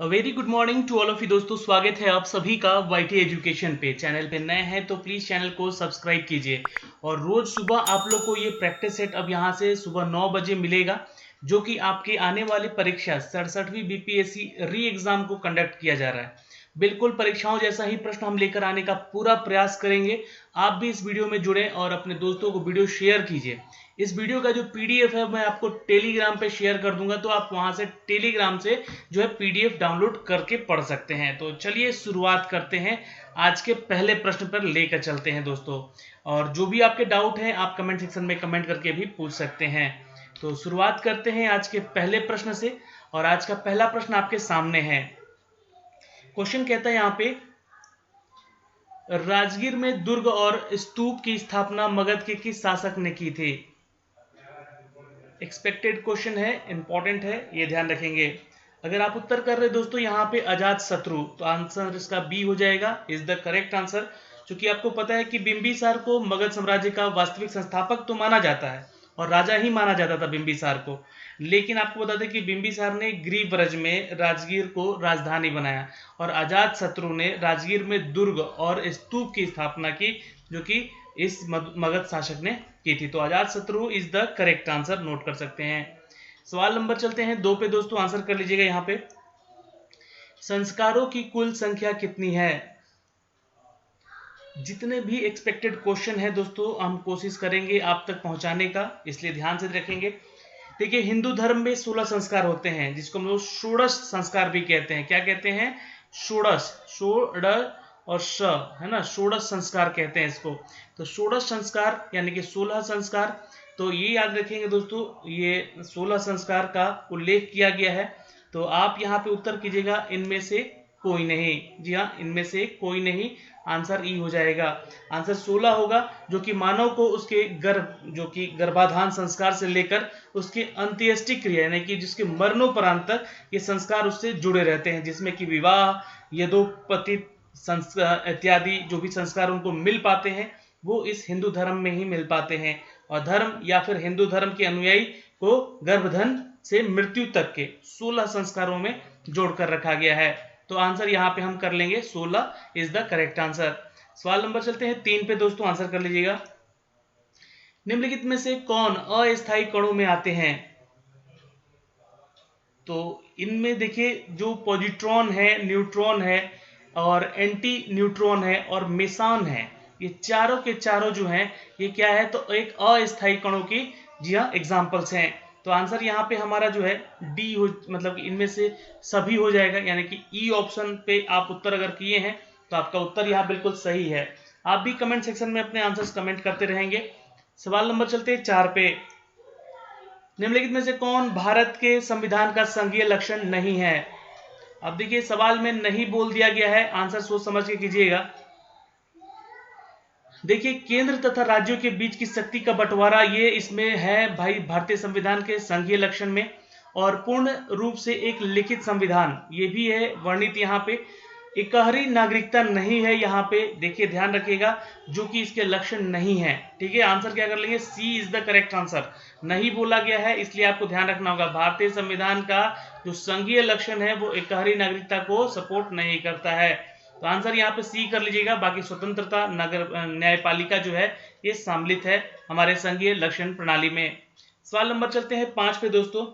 Very good morning to all of you दोस्तों। स्वागत है आप सभी का वाईटी एजुकेशन पे। चैनल पे नए हैं तो प्लीज़ चैनल को सब्सक्राइब कीजिए। और रोज़ सुबह आप लोग को ये प्रैक्टिस सेट अब यहाँ से सुबह 9 बजे मिलेगा, जो कि आपकी आने वाली परीक्षा 67वीं बीपीएससी री एग्ज़ाम को कंडक्ट किया जा रहा है। बिल्कुल परीक्षाओं जैसा ही प्रश्न हम लेकर आने का पूरा प्रयास करेंगे। आप भी इस वीडियो में जुड़ें और अपने दोस्तों को वीडियो शेयर कीजिए। इस वीडियो का जो पीडीएफ है मैं आपको टेलीग्राम पे शेयर कर दूंगा, तो आप वहां से टेलीग्राम से जो है पीडीएफ डाउनलोड करके पढ़ सकते हैं। तो चलिए शुरुआत करते हैं। आज के पहले प्रश्न पर लेकर चलते हैं दोस्तों, और जो भी आपके डाउट हैं आप कमेंट सेक्शन में कमेंट करके भी पूछ सकते हैं। तो शुरुआत करते हैं आज के पहले प्रश्न से, और आज का पहला प्रश्न आपके सामने है। क्वेश्चन कहता है यहाँ पे, राजगीर में दुर्ग और स्तूप की स्थापना मगध के किस शासक ने की थी? एक्सपेक्टेड क्वेश्चन है, इंपॉर्टेंट है, ये ध्यान रखेंगे। अगर आप उत्तर कर रहे दोस्तों यहाँ पे अजात शत्रु, तो आंसर इसका बी हो जाएगा, इज द करेक्ट आंसर। क्योंकि आपको पता है कि बिंबिसार को मगध साम्राज्य का वास्तविक संस्थापक तो माना जाता है और राजा ही माना जाता था बिंबिसार को, लेकिन आपको बता दें कि बिंबिसार ने ग्रीव्रज में राजगीर को राजधानी बनाया और अजात शत्रु ने राजगीर में दुर्ग और स्तूप की स्थापना की, जो कि इस मगध शासक ने की थी। तो अजात शत्रु is the correct answer, note कर सकते हैं। सवाल नंबर चलते हैं 2 पे दोस्तों, आंसर कर लीजिएगा। यहाँ पे संस्कारों की कुल संख्या कितनी है? जितने भी एक्सपेक्टेड क्वेश्चन है दोस्तों हम कोशिश करेंगे आप तक पहुंचाने का, इसलिए ध्यान से रखेंगे। देखिए, हिंदू धर्म में 16 संस्कार होते हैं, जिसको हम लोग षोडश संस्कार भी कहते हैं। क्या कहते हैं? षोडश, षोड और श है ना, षोडश संस्कार कहते हैं इसको। तो षोडश संस्कार यानी कि 16 संस्कार। तो ये याद रखेंगे दोस्तों, ये 16 संस्कार का उल्लेख किया गया है। तो आप यहाँ पे उत्तर कीजिएगा इनमें से कोई नहीं। जी हाँ, इनमें से कोई नहीं, आंसर ई हो जाएगा। आंसर 16 होगा, जो कि मानव को उसके गर्भ जो कि गर्भाधान संस्कार से लेकर उसके अंत्येष्टि क्रिया यानी कि जिसके मरणोपरांत तक ये संस्कार उससे जुड़े रहते हैं, जिसमें कि विवाह, यदोपतित संस्कार इत्यादि जो भी संस्कार उनको मिल पाते हैं वो इस हिंदू धर्म में ही मिल पाते हैं। और धर्म या फिर हिंदू धर्म के अनुयायी को गर्भधन से मृत्यु तक के 16 संस्कारों में जोड़कर रखा गया है। तो आंसर यहाँ पे हम कर लेंगे 16 इज द करेक्ट आंसर। सवाल नंबर चलते हैं 3 पे दोस्तों, आंसर कर लीजिएगा। निम्नलिखित में से कौन अस्थायी कणों में आते हैं? तो इनमें देखिए, जो पॉजिट्रॉन है, न्यूट्रॉन है और एंटी न्यूट्रॉन है और मेसॉन है, ये चारों के चारों जो हैं ये क्या है? तो एक अस्थायी कणों की, जी हाँ, एग्जाम्पल्स हैं। तो आंसर यहाँ पे हमारा जो है डी हो, मतलब इनमें से सभी हो जाएगा, यानी कि ई ऑप्शन पे आप उत्तर अगर किए हैं तो आपका उत्तर यहाँ बिल्कुल सही है। आप भी कमेंट सेक्शन में अपने आंसर्स कमेंट करते रहेंगे। सवाल नंबर चलते हैं 4 पे। निम्नलिखित में से कौन भारत के संविधान का संघीय लक्षण नहीं है? अब देखिए, सवाल में नहीं बोल दिया गया है, आंसर सोच समझ के कीजिएगा। देखिए, केंद्र तथा राज्यों के बीच की शक्ति का बंटवारा ये इसमें है भाई, भारतीय संविधान के संघीय लक्षण में। और पूर्ण रूप से एक लिखित संविधान ये भी है वर्णित यहाँ पे। इकहरी नागरिकता नहीं है यहाँ पे, देखिए ध्यान रखिएगा, जो कि इसके लक्षण नहीं है। ठीक है, आंसर क्या कर लेंगे? सी इज द करेक्ट आंसर। नहीं बोला गया है, इसलिए आपको ध्यान रखना होगा, भारतीय संविधान का जो संघीय लक्षण है वो इकहरी नागरिकता को सपोर्ट नहीं करता है। तो आंसर यहाँ पे सी कर लीजिएगा। बाकी स्वतंत्रता, नगर न्यायपालिका जो है ये सम्मिलित है हमारे संघीय लक्षण प्रणाली में। सवाल नंबर चलते हैं 5 पे दोस्तों।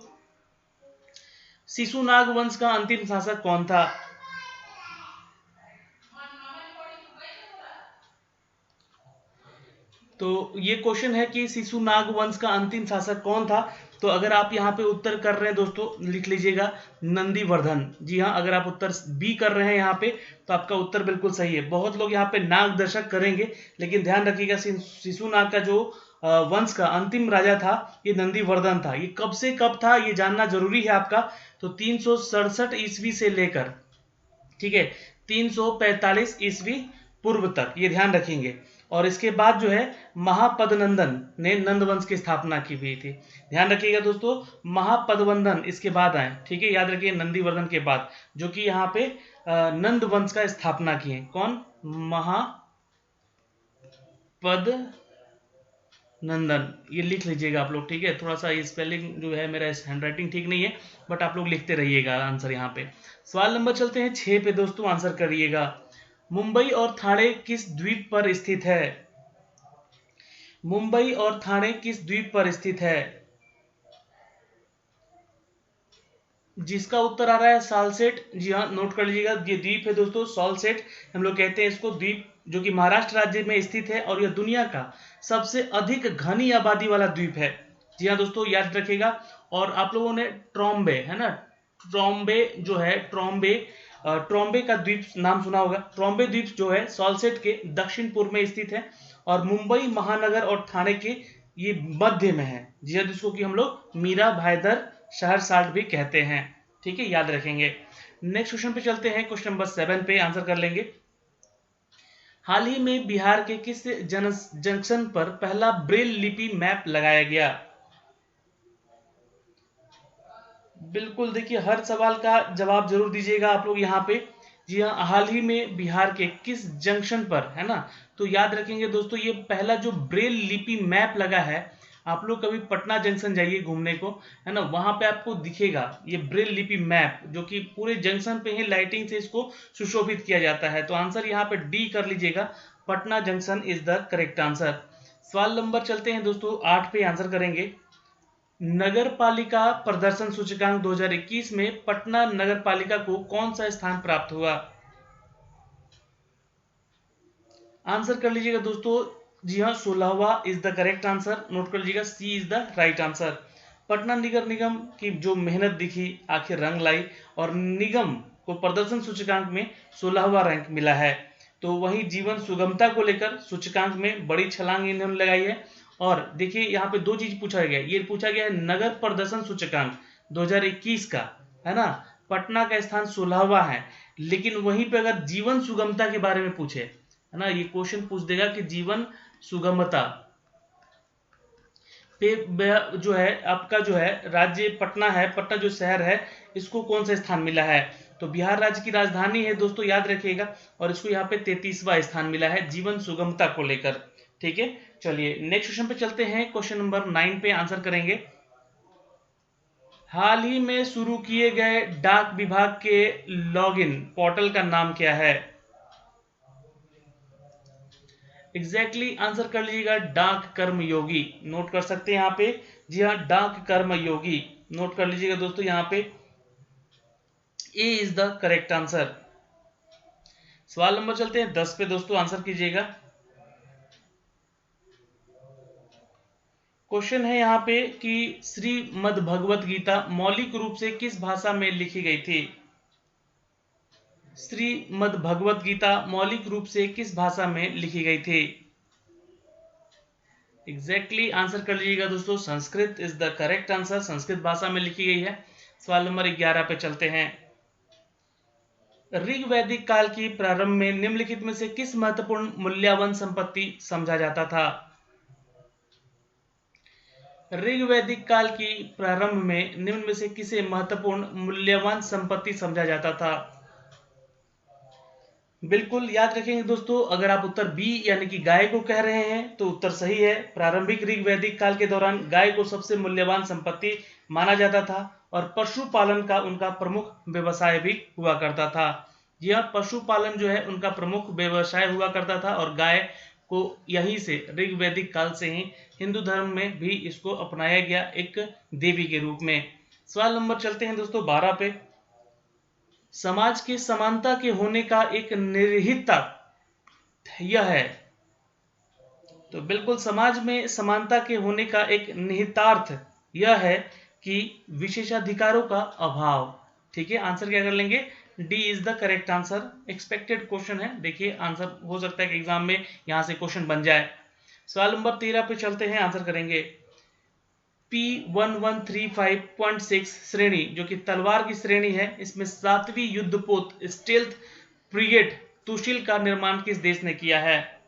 शिशुनाग वंश का अंतिम शासक कौन था? तो ये क्वेश्चन है कि शिशुनाग वंश का अंतिम शासक कौन था। तो अगर आप यहाँ पे उत्तर कर रहे हैं दोस्तों, लिख लीजिएगा नंदीवर्धन। जी हाँ, अगर आप उत्तर बी कर रहे हैं यहाँ पे तो आपका उत्तर बिल्कुल सही है। बहुत लोग यहाँ पे नाग दर्शक करेंगे, लेकिन ध्यान रखिएगा शिशुनाग का जो वंश का अंतिम राजा था ये नंदीवर्धन था। ये कब से कब था ये जानना जरूरी है आपका। तो 367 ईस्वी से लेकर, ठीक है, 345 ईस्वी पूर्व तक, ये ध्यान रखेंगे। और इसके बाद जो है महापदनंदन ने नंद वंश की स्थापना की हुई थी। ध्यान रखिएगा दोस्तों, महापदवंदन इसके बाद आए, ठीक है, याद रखिए नंदीवर्धन के बाद, जो कि यहाँ पे नंद वंश का स्थापना किए। कौन? महापद नंदन, ये लिख लीजिएगा आप लोग, ठीक है। थोड़ा सा ये स्पेलिंग जो है, मेरा हैंडराइटिंग ठीक नहीं है, बट आप लोग लिखते रहिएगा आंसर यहाँ पे। सवाल नंबर चलते हैं 6 पे दोस्तों, आंसर करिएगा। मुंबई और ठाणे किस द्वीप पर स्थित है? मुंबई और ठाणे किस द्वीप पर स्थित है? जिसका उत्तर आ रहा है सालसेट। जी हाँ, नोट कर लीजिएगा, ये द्वीप है दोस्तों सालसेट, हम लोग कहते हैं इसको द्वीप, जो कि महाराष्ट्र राज्य में स्थित है और यह दुनिया का सबसे अधिक घनी आबादी वाला द्वीप है। जी हाँ दोस्तों, याद रखिएगा। और आप लोगों ने ट्रॉम्बे, है ना, ट्रॉम्बे जो है, ट्रॉम्बे का द्वीप नाम सुना होगा। ट्रॉम्बे द्वीप जो है सॉलसेट के दक्षिण पूर्व में स्थित है और मुंबई महानगर और ठाणे के ये मध्य में है। जी हाँ, जिसको कि हम लोग मीरा भाईदर शहर साल्ट भी कहते हैं, ठीक है, याद रखेंगे। नेक्स्ट क्वेश्चन पे चलते हैं, क्वेश्चन नंबर 7 पे आंसर कर लेंगे। हाल ही में बिहार के किस जंक्शन पर पहला ब्रेल लिपि मैप लगाया गया? बिल्कुल, देखिए हर सवाल का जवाब जरूर दीजिएगा आप लोग यहाँ पे। जी हाँ, हाल ही में बिहार के किस जंक्शन पर, है ना, तो याद रखेंगे दोस्तों, ये पहला जो ब्रेल लिपि मैप लगा है, आप लोग कभी पटना जंक्शन जाइए घूमने को, है ना, वहां पे आपको दिखेगा ये ब्रेल लिपि मैप, जो कि पूरे जंक्शन पे ही लाइटिंग से इसको सुशोभित किया जाता है। तो आंसर यहाँ पे डी कर लीजिएगा, Patna junction is the correct answer. सवाल नंबर चलते हैं दोस्तों 8 पे आंसर करेंगे। नगर पालिका प्रदर्शन सूचकांक 2021 में पटना नगर पालिका को कौन सा स्थान प्राप्त हुआ? आंसर कर लीजिएगा दोस्तों। जी हाँ, 16वां is the correct answer, note कर लीजिएगा, C is the right answer. Patna नगर निगम की जो मेहनत दिखी, आखिर रंग लाई और निगम को प्रदर्शन सूचकांक में 16वां रैंक मिला है। तो वहीं जीवन सुगमता को लेकर सूचकांक में बड़ी छलांग इन्होंने लगाई है। और देखिए यहाँ पे दो चीज पूछा गया, ये पूछा गया है नगर प्रदर्शन सूचकांक 2021 का, है ना, पटना का स्थान 16वां है, लेकिन वहीं पे अगर जीवन सुगमता के बारे में पूछे, है ना, ये क्वेश्चन पूछ देगा कि जीवन सुगमता पे जो है आपका जो है राज्य पटना है, पटना जो शहर है, इसको कौन सा स्थान मिला है? तो बिहार राज्य की राजधानी है दोस्तों, याद रखिएगा, और इसको यहाँ पे 33वां स्थान मिला है जीवन सुगमता को लेकर, ठीक है। चलिए नेक्स्ट क्वेश्चन पे चलते हैं, क्वेश्चन नंबर 9 पे आंसर करेंगे। हाल ही में शुरू किए गए डाक विभाग के लॉगिन पोर्टल का नाम क्या है? एग्जैक्टली आंसर कर लीजिएगा, डाक कर्म योगी, नोट कर सकते हैं यहाँ पे। जी हाँ, डाक कर्म योगी, नोट कर लीजिएगा दोस्तों यहाँ पे, ए इज द करेक्ट आंसर। सवाल नंबर चलते हैं 10 पे दोस्तों, आंसर कीजिएगा। क्वेश्चन है यहाँ पे कि श्रीमद् भगवत गीता मौलिक रूप से किस भाषा में लिखी गई थी? श्रीमद् भगवत गीता मौलिक रूप से किस भाषा में लिखी गई थी? एग्जैक्टली आंसर कर लीजिएगा दोस्तों, Sanskrit is the correct answer, Sanskrit भाषा में लिखी गई है। सवाल नंबर 11 पे चलते हैं। ऋग वैदिक काल की प्रारंभ में निम्नलिखित में से किस महत्वपूर्ण मूल्यवान संपत्ति समझा जाता था? ऋग वैदिक काल की प्रारंभ में निम्न में से किसे महत्वपूर्ण मूल्यवान संपत्ति समझा जाता था? बिल्कुल याद रखेंगे दोस्तों, अगर आप उत्तर बी यानी कि गाय को कह रहे हैं तो उत्तर सही है। प्रारंभिक ऋग वैदिक काल के दौरान गाय को सबसे मूल्यवान संपत्ति माना जाता था और पशुपालन का उनका प्रमुख व्यवसाय भी हुआ करता था। यह पशुपालन जो है उनका प्रमुख व्यवसाय हुआ करता था और गाय को यहीं से ऋग वैदिक काल से ही हिंदू धर्म में भी इसको अपनाया गया एक देवी के रूप में। सवाल नंबर चलते हैं दोस्तों 12 पे। समाज के समानता के होने का एक निहित यह है, तो बिल्कुल समाज में समानता के होने का एक निहितार्थ यह है कि विशेषाधिकारों का अभाव, ठीक है। आंसर क्या कर लेंगे, D is the correct answer. Expected question है, देखिए आंसर हो सकता है कि एग्जाम में यहां से क्वेश्चन बन जाए। सवाल नंबर 13 पे चलते हैं, आंसर करेंगे। P1135.6 श्रेणी जो कि तलवार की श्रेणी है, इसमें 7वीं युद्धपोत स्टेल्थ फ्रिगेट तुशिल का निर्माण किस देश ने किया है?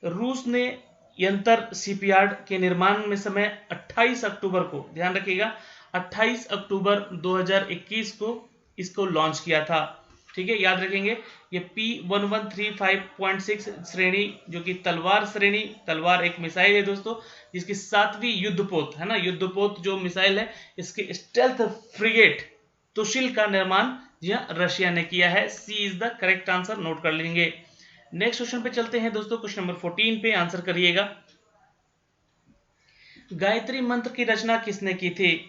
रूस ने यंतर शिपयार्ड के निर्माण में समय 28 अक्टूबर को, ध्यान रखिएगा, 28 अक्टूबर 2021 को इसको लॉन्च किया था। ठीक है, याद रखेंगे ये P1135.6 श्रेणी जो कि तलवार श्रेणी, तलवार एक मिसाइल है दोस्तों जिसकी 7वीं युद्धपोत है ना, युद्धपोत जो मिसाइल है इसके स्टेल्थ फ्रिगेट तुशिल का निर्माण यह रशिया ने किया है। C is the correct answer, note कर लेंगे। नेक्स्ट क्वेश्चन पे चलते हैं दोस्तों, क्वेश्चन नंबर 14 पे आंसर करिएगा। गायत्री मंत्र की रचना किसने की थी?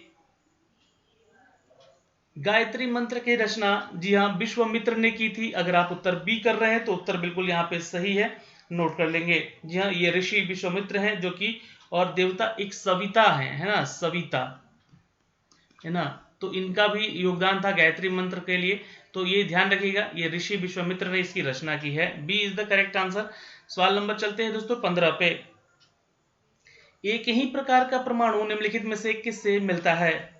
गायत्री मंत्र की रचना जी हाँ विश्वामित्र ने की थी। अगर आप उत्तर बी कर रहे हैं तो उत्तर बिल्कुल यहाँ पे सही है, नोट कर लेंगे। जी हाँ, ये ऋषि विश्वामित्र हैं जो कि और देवता एक सविता है ना, सविता है ना, तो इनका भी योगदान था गायत्री मंत्र के लिए, तो ये ध्यान रखिएगा, ये ऋषि विश्वामित्र ने इसकी रचना की है। B is the correct answer. सवाल नंबर चलते हैं दोस्तों 15 पे। एक ही प्रकार का परमाणु निम्नलिखित में से किससे मिलता है?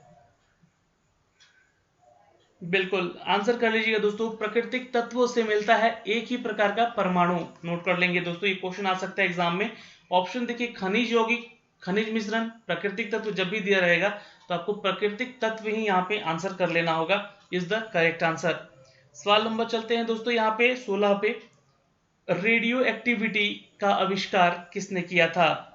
बिल्कुल आंसर कर लीजिएगा दोस्तों, प्राकृतिक तत्वों से मिलता है एक ही प्रकार का परमाणु, नोट कर लेंगे दोस्तों, ये क्वेश्चन आ सकता है एग्जाम में। ऑप्शन देखिए, खनिज यौगिक, खनिज मिश्रण, प्राकृतिक तत्व जब भी दिया रहेगा तो आपको प्राकृतिक तत्व ही यहाँ पे आंसर कर लेना होगा, इज द करेक्ट आंसर। सवाल नंबर चलते हैं दोस्तों यहाँ पे 16 पे। रेडियो एक्टिविटी का आविष्कार किसने किया था?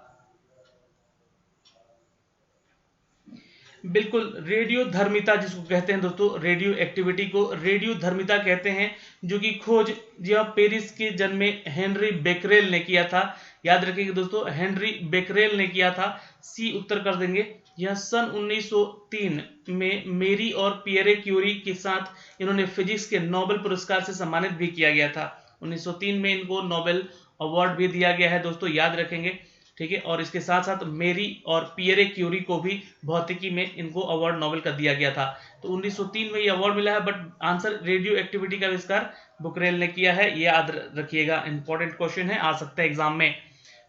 बिल्कुल, रेडियो धर्मिता जिसको कहते हैं दोस्तों, रेडियो एक्टिविटी को रेडियो धर्मिता कहते हैं, जो कि खोज यह पेरिस के जन्मे हेनरी बेकरेल ने किया था। याद रखिएगा दोस्तों, हेनरी बेकरेल ने किया था। सी उत्तर कर देंगे। यह सन 1903 में मेरी और पियरे क्यूरी के साथ इन्होंने फिजिक्स के नोबेल पुरस्कार से सम्मानित भी किया गया था। 1903 में इनको नोबेल अवार्ड भी दिया गया है दोस्तों, याद रखेंगे। ठीक है, और इसके साथ साथ मेरी और पियरे क्यूरी को भी भौतिकी में इनको अवार्ड नोबेल का दिया गया था। तो 1903 में ये अवार्ड मिला है, बट आंसर रेडियो एक्टिविटी का आविष्कार बुकरेल ने किया है, ये याद रखिएगा, इंपॉर्टेंट क्वेश्चन है, आ सकता है एग्जाम में।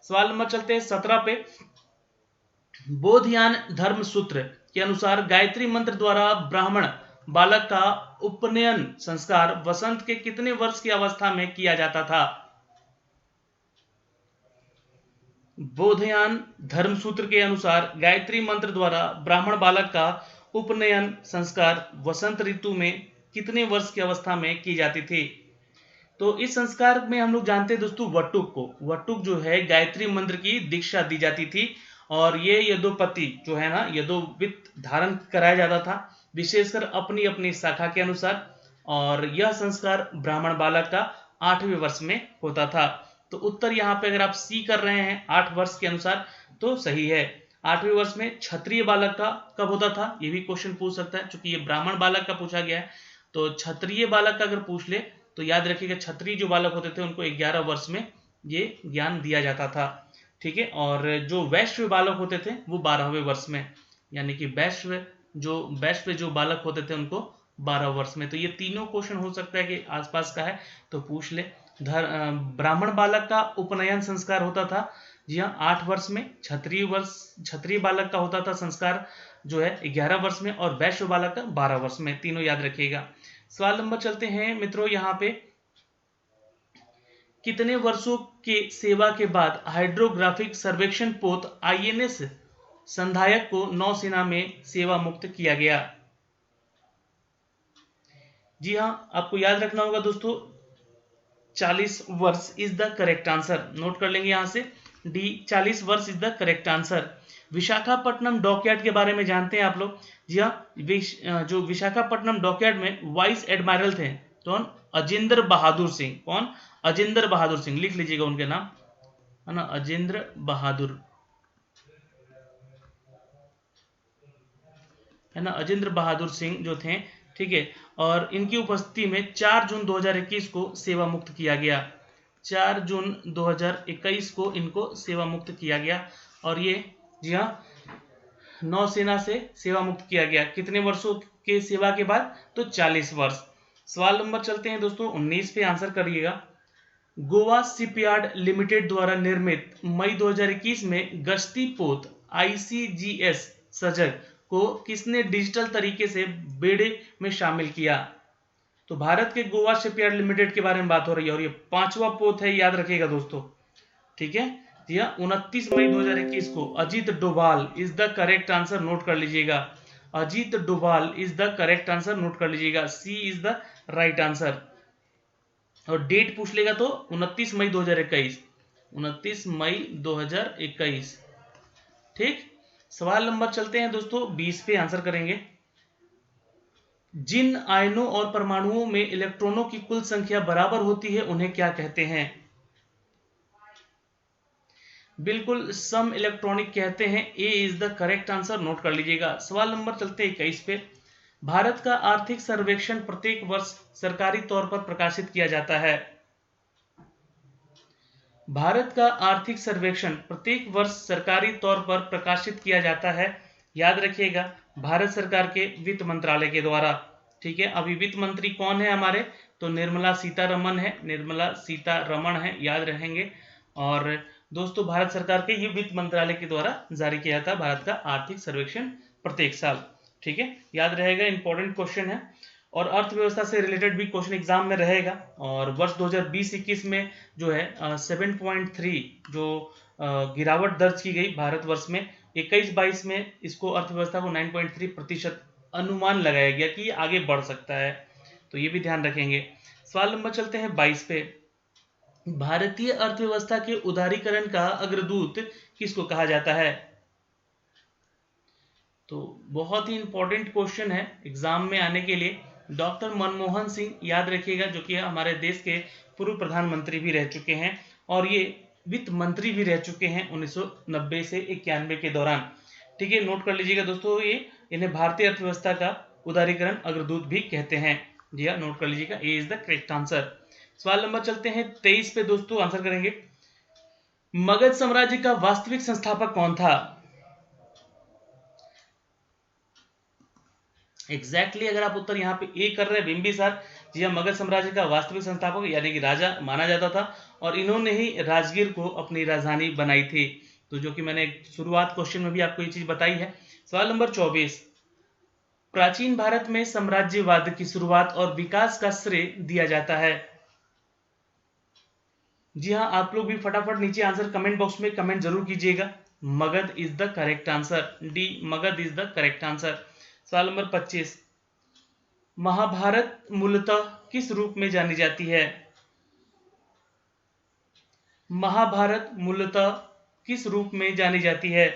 सवाल नंबर चलते हैं 17 पे। बोधयान धर्म सूत्र के अनुसार गायत्री मंत्र द्वारा ब्राह्मण बालक का उपनयन संस्कार वसंत के कितने वर्ष की अवस्था में किया जाता था? बोधयान धर्मसूत्र के अनुसार गायत्री मंत्र द्वारा ब्राह्मण बालक का उपनयन संस्कार वसंत ऋतु में कितने वर्ष की अवस्था में की जाती थी? तो इस संस्कार में हम लोग जानते हैं दोस्तों वटुक को, वटुक जो है गायत्री मंत्र की दीक्षा दी जाती थी, और ये यदोपति जो है ना, यदोवित धारण कराया जाता था, विशेषकर अपनी अपनी शाखा के अनुसार, और यह संस्कार ब्राह्मण बालक का 8वें वर्ष में होता था। तो उत्तर यहाँ पे अगर आप सी कर रहे हैं 8 वर्ष के अनुसार तो सही है। 8वें वर्ष में क्षत्रिय बालक का कब होता था, ये भी क्वेश्चन पूछ सकता है, क्योंकि ये ब्राह्मण बालक का पूछा गया है। तो क्षत्रिय बालक का अगर पूछ ले तो याद रखिएगा, क्षत्रिय जो बालक होते थे उनको 11 वर्ष में ये ज्ञान दिया जाता था। ठीक है, और जो वैश्य बालक होते थे वो 12वें वर्ष में, यानी कि वैश्य जो बालक होते थे उनको 12 वर्ष में। तो ये तीनों क्वेश्चन हो सकता है कि आसपास का है तो पूछ ले। ब्राह्मण बालक का उपनयन संस्कार होता था जी हाँ 8 वर्ष में, क्षत्रिय बालक का होता था संस्कार जो है 11 वर्ष में, और वैश्य बालक का 12 वर्ष में, तीनों याद रखिएगा। सवाल नंबर चलते हैं मित्रों यहाँ पे। कितने वर्षों के सेवा के बाद हाइड्रोग्राफिक सर्वेक्षण पोत INS संधायक को नौसेना में सेवा मुक्त किया गया? जी हाँ, आपको याद रखना होगा दोस्तों 40 वर्ष is the correct answer, note कर लेंगे यहां से, डी 40 वर्ष is the correct answer. Visakhapatnam dockyard के बारे में जानते हैं आप लोग? जी हाँ, जो विशाखापट्टनम डॉकयार्ड में वाइस एडमायरल थे कौन? अजेंद्र बहादुर सिंह। कौन? अजेंद्र बहादुर सिंह, लिख लीजिएगा उनके नाम, है ना, अजेंद्र बहादुर, है ना, अजेंद्र बहादुर सिंह जो थे। ठीक है, और इनकी उपस्थिति में 4 जून 2021 को सेवा मुक्त किया गया। 4 जून 2021 को इनको सेवा मुक्त किया गया, और ये जी हाँ नौसेना से सेवा मुक्त किया गया। कितने वर्षों के सेवा के बाद? तो 40 वर्ष। सवाल नंबर चलते हैं दोस्तों 19 पे, आंसर करिएगा। गोवा शिपयार्ड लिमिटेड द्वारा निर्मित मई 2021 में गश्ती पोत ICGS सजग को किसने डिजिटल तरीके से बेड़े में शामिल किया? तो भारत के गोवा शिपयार्ड लिमिटेड के बारे में बात हो रही है, और ये 5वां पोत है, याद रखिएगा दोस्तों। ठीक है, 29 मई 2021 को। Ajit Doval is the correct answer, note कर लीजिएगा। Ajit Doval is the correct answer, note कर लीजिएगा, C is the right answer. और डेट पूछ लेगा तो 29 मई 2021, 29 मई 2021। ठीक, सवाल नंबर चलते हैं दोस्तों 20 पे आंसर करेंगे। जिन आयनों और परमाणुओं में इलेक्ट्रॉनों की कुल संख्या बराबर होती है उन्हें क्या कहते हैं? बिल्कुल सम इलेक्ट्रॉनिक कहते हैं, A is the correct answer, note कर लीजिएगा। सवाल नंबर चलते हैं 21 पे। भारत का आर्थिक सर्वेक्षण प्रत्येक वर्ष सरकारी तौर पर प्रकाशित किया जाता है। भारत का आर्थिक सर्वेक्षण प्रत्येक वर्ष सरकारी तौर पर प्रकाशित किया जाता है, याद रखिएगा, भारत सरकार के वित्त मंत्रालय के द्वारा। ठीक है, अभी वित्त मंत्री कौन है हमारे? तो निर्मला सीतारमण है, निर्मला सीतारमण है, याद रहेंगे। और दोस्तों भारत सरकार के ये वित्त मंत्रालय के द्वारा जारी किया जाता है भारत का आर्थिक सर्वेक्षण प्रत्येक साल। ठीक है, याद रहेगा, इंपॉर्टेंट क्वेश्चन है। और अर्थव्यवस्था से रिलेटेड भी क्वेश्चन एग्जाम में रहेगा। और वर्ष 2020-21 में जो है 7.3 जो गिरावट दर्ज की गई भारतवर्ष में, 21-22 में इसको अर्थव्यवस्था को 9.3% अनुमान लगाया गया कि ये आगे बढ़ सकता है, तो ये भी ध्यान रखेंगे। सवाल नंबर चलते हैं 22 पे। भारतीय अर्थव्यवस्था के उदारीकरण का अग्रदूत किसको कहा जाता है? तो बहुत ही इंपॉर्टेंट क्वेश्चन है एग्जाम में आने के लिए। डॉक्टर मनमोहन सिंह, याद रखिएगा, जो कि हमारे देश के पूर्व प्रधानमंत्री भी रह चुके हैं और ये वित्त मंत्री भी रह चुके हैं 1990 से 91 के दौरान। ठीक है, नोट कर लीजिएगा दोस्तों, ये इन्हें भारतीय अर्थव्यवस्था का उदारीकरण अग्रदूत भी कहते हैं। जी हाँ, नोट कर लीजिएगा, ए इज द करेक्ट आंसर। सवाल नंबर चलते हैं 23 पे दोस्तों, आंसर करेंगे। मगध साम्राज्य का वास्तविक संस्थापक कौन था? एग्जैक्टली अगर आप उत्तर यहाँ पे ए कर रहे हैं, बिंबिसार, जी हाँ, मगध साम्राज्य का वास्तविक संस्थापक यानी कि राजा माना जाता था और इन्होंने ही राजगीर को अपनी राजधानी बनाई थी। तो जो कि मैंने शुरुआत क्वेश्चन में भी आपको ये चीज बताई है। सवाल नंबर 24। प्राचीन भारत में साम्राज्यवाद की शुरुआत और विकास का श्रेय दिया जाता है। जी हाँ, आप लोग भी फटाफट नीचे आंसर कमेंट बॉक्स में कमेंट जरूर कीजिएगा। Magadh is the correct answer, D Magadh is the correct answer. सवाल नंबर 25। महाभारत मूलतः किस रूप में जानी जाती है? महाभारत मूलतः किस रूप में जानी जाती है?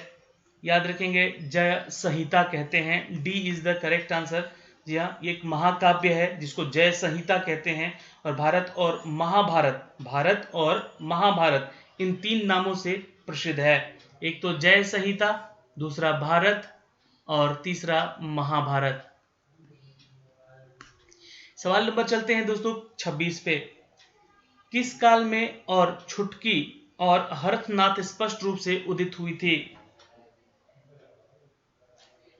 याद रखेंगे, जय संहिता कहते हैं, D is the correct answer. जी हाँ, एक महाकाव्य है जिसको जय संहिता कहते हैं और भारत और महाभारत इन तीन नामों से प्रसिद्ध है। एक तो जय संहिता, दूसरा भारत और तीसरा महाभारत। सवाल नंबर चलते हैं दोस्तों 26 पे। किस काल में और छुटकी और हरथनाथ स्पष्ट रूप से उदित हुई थी?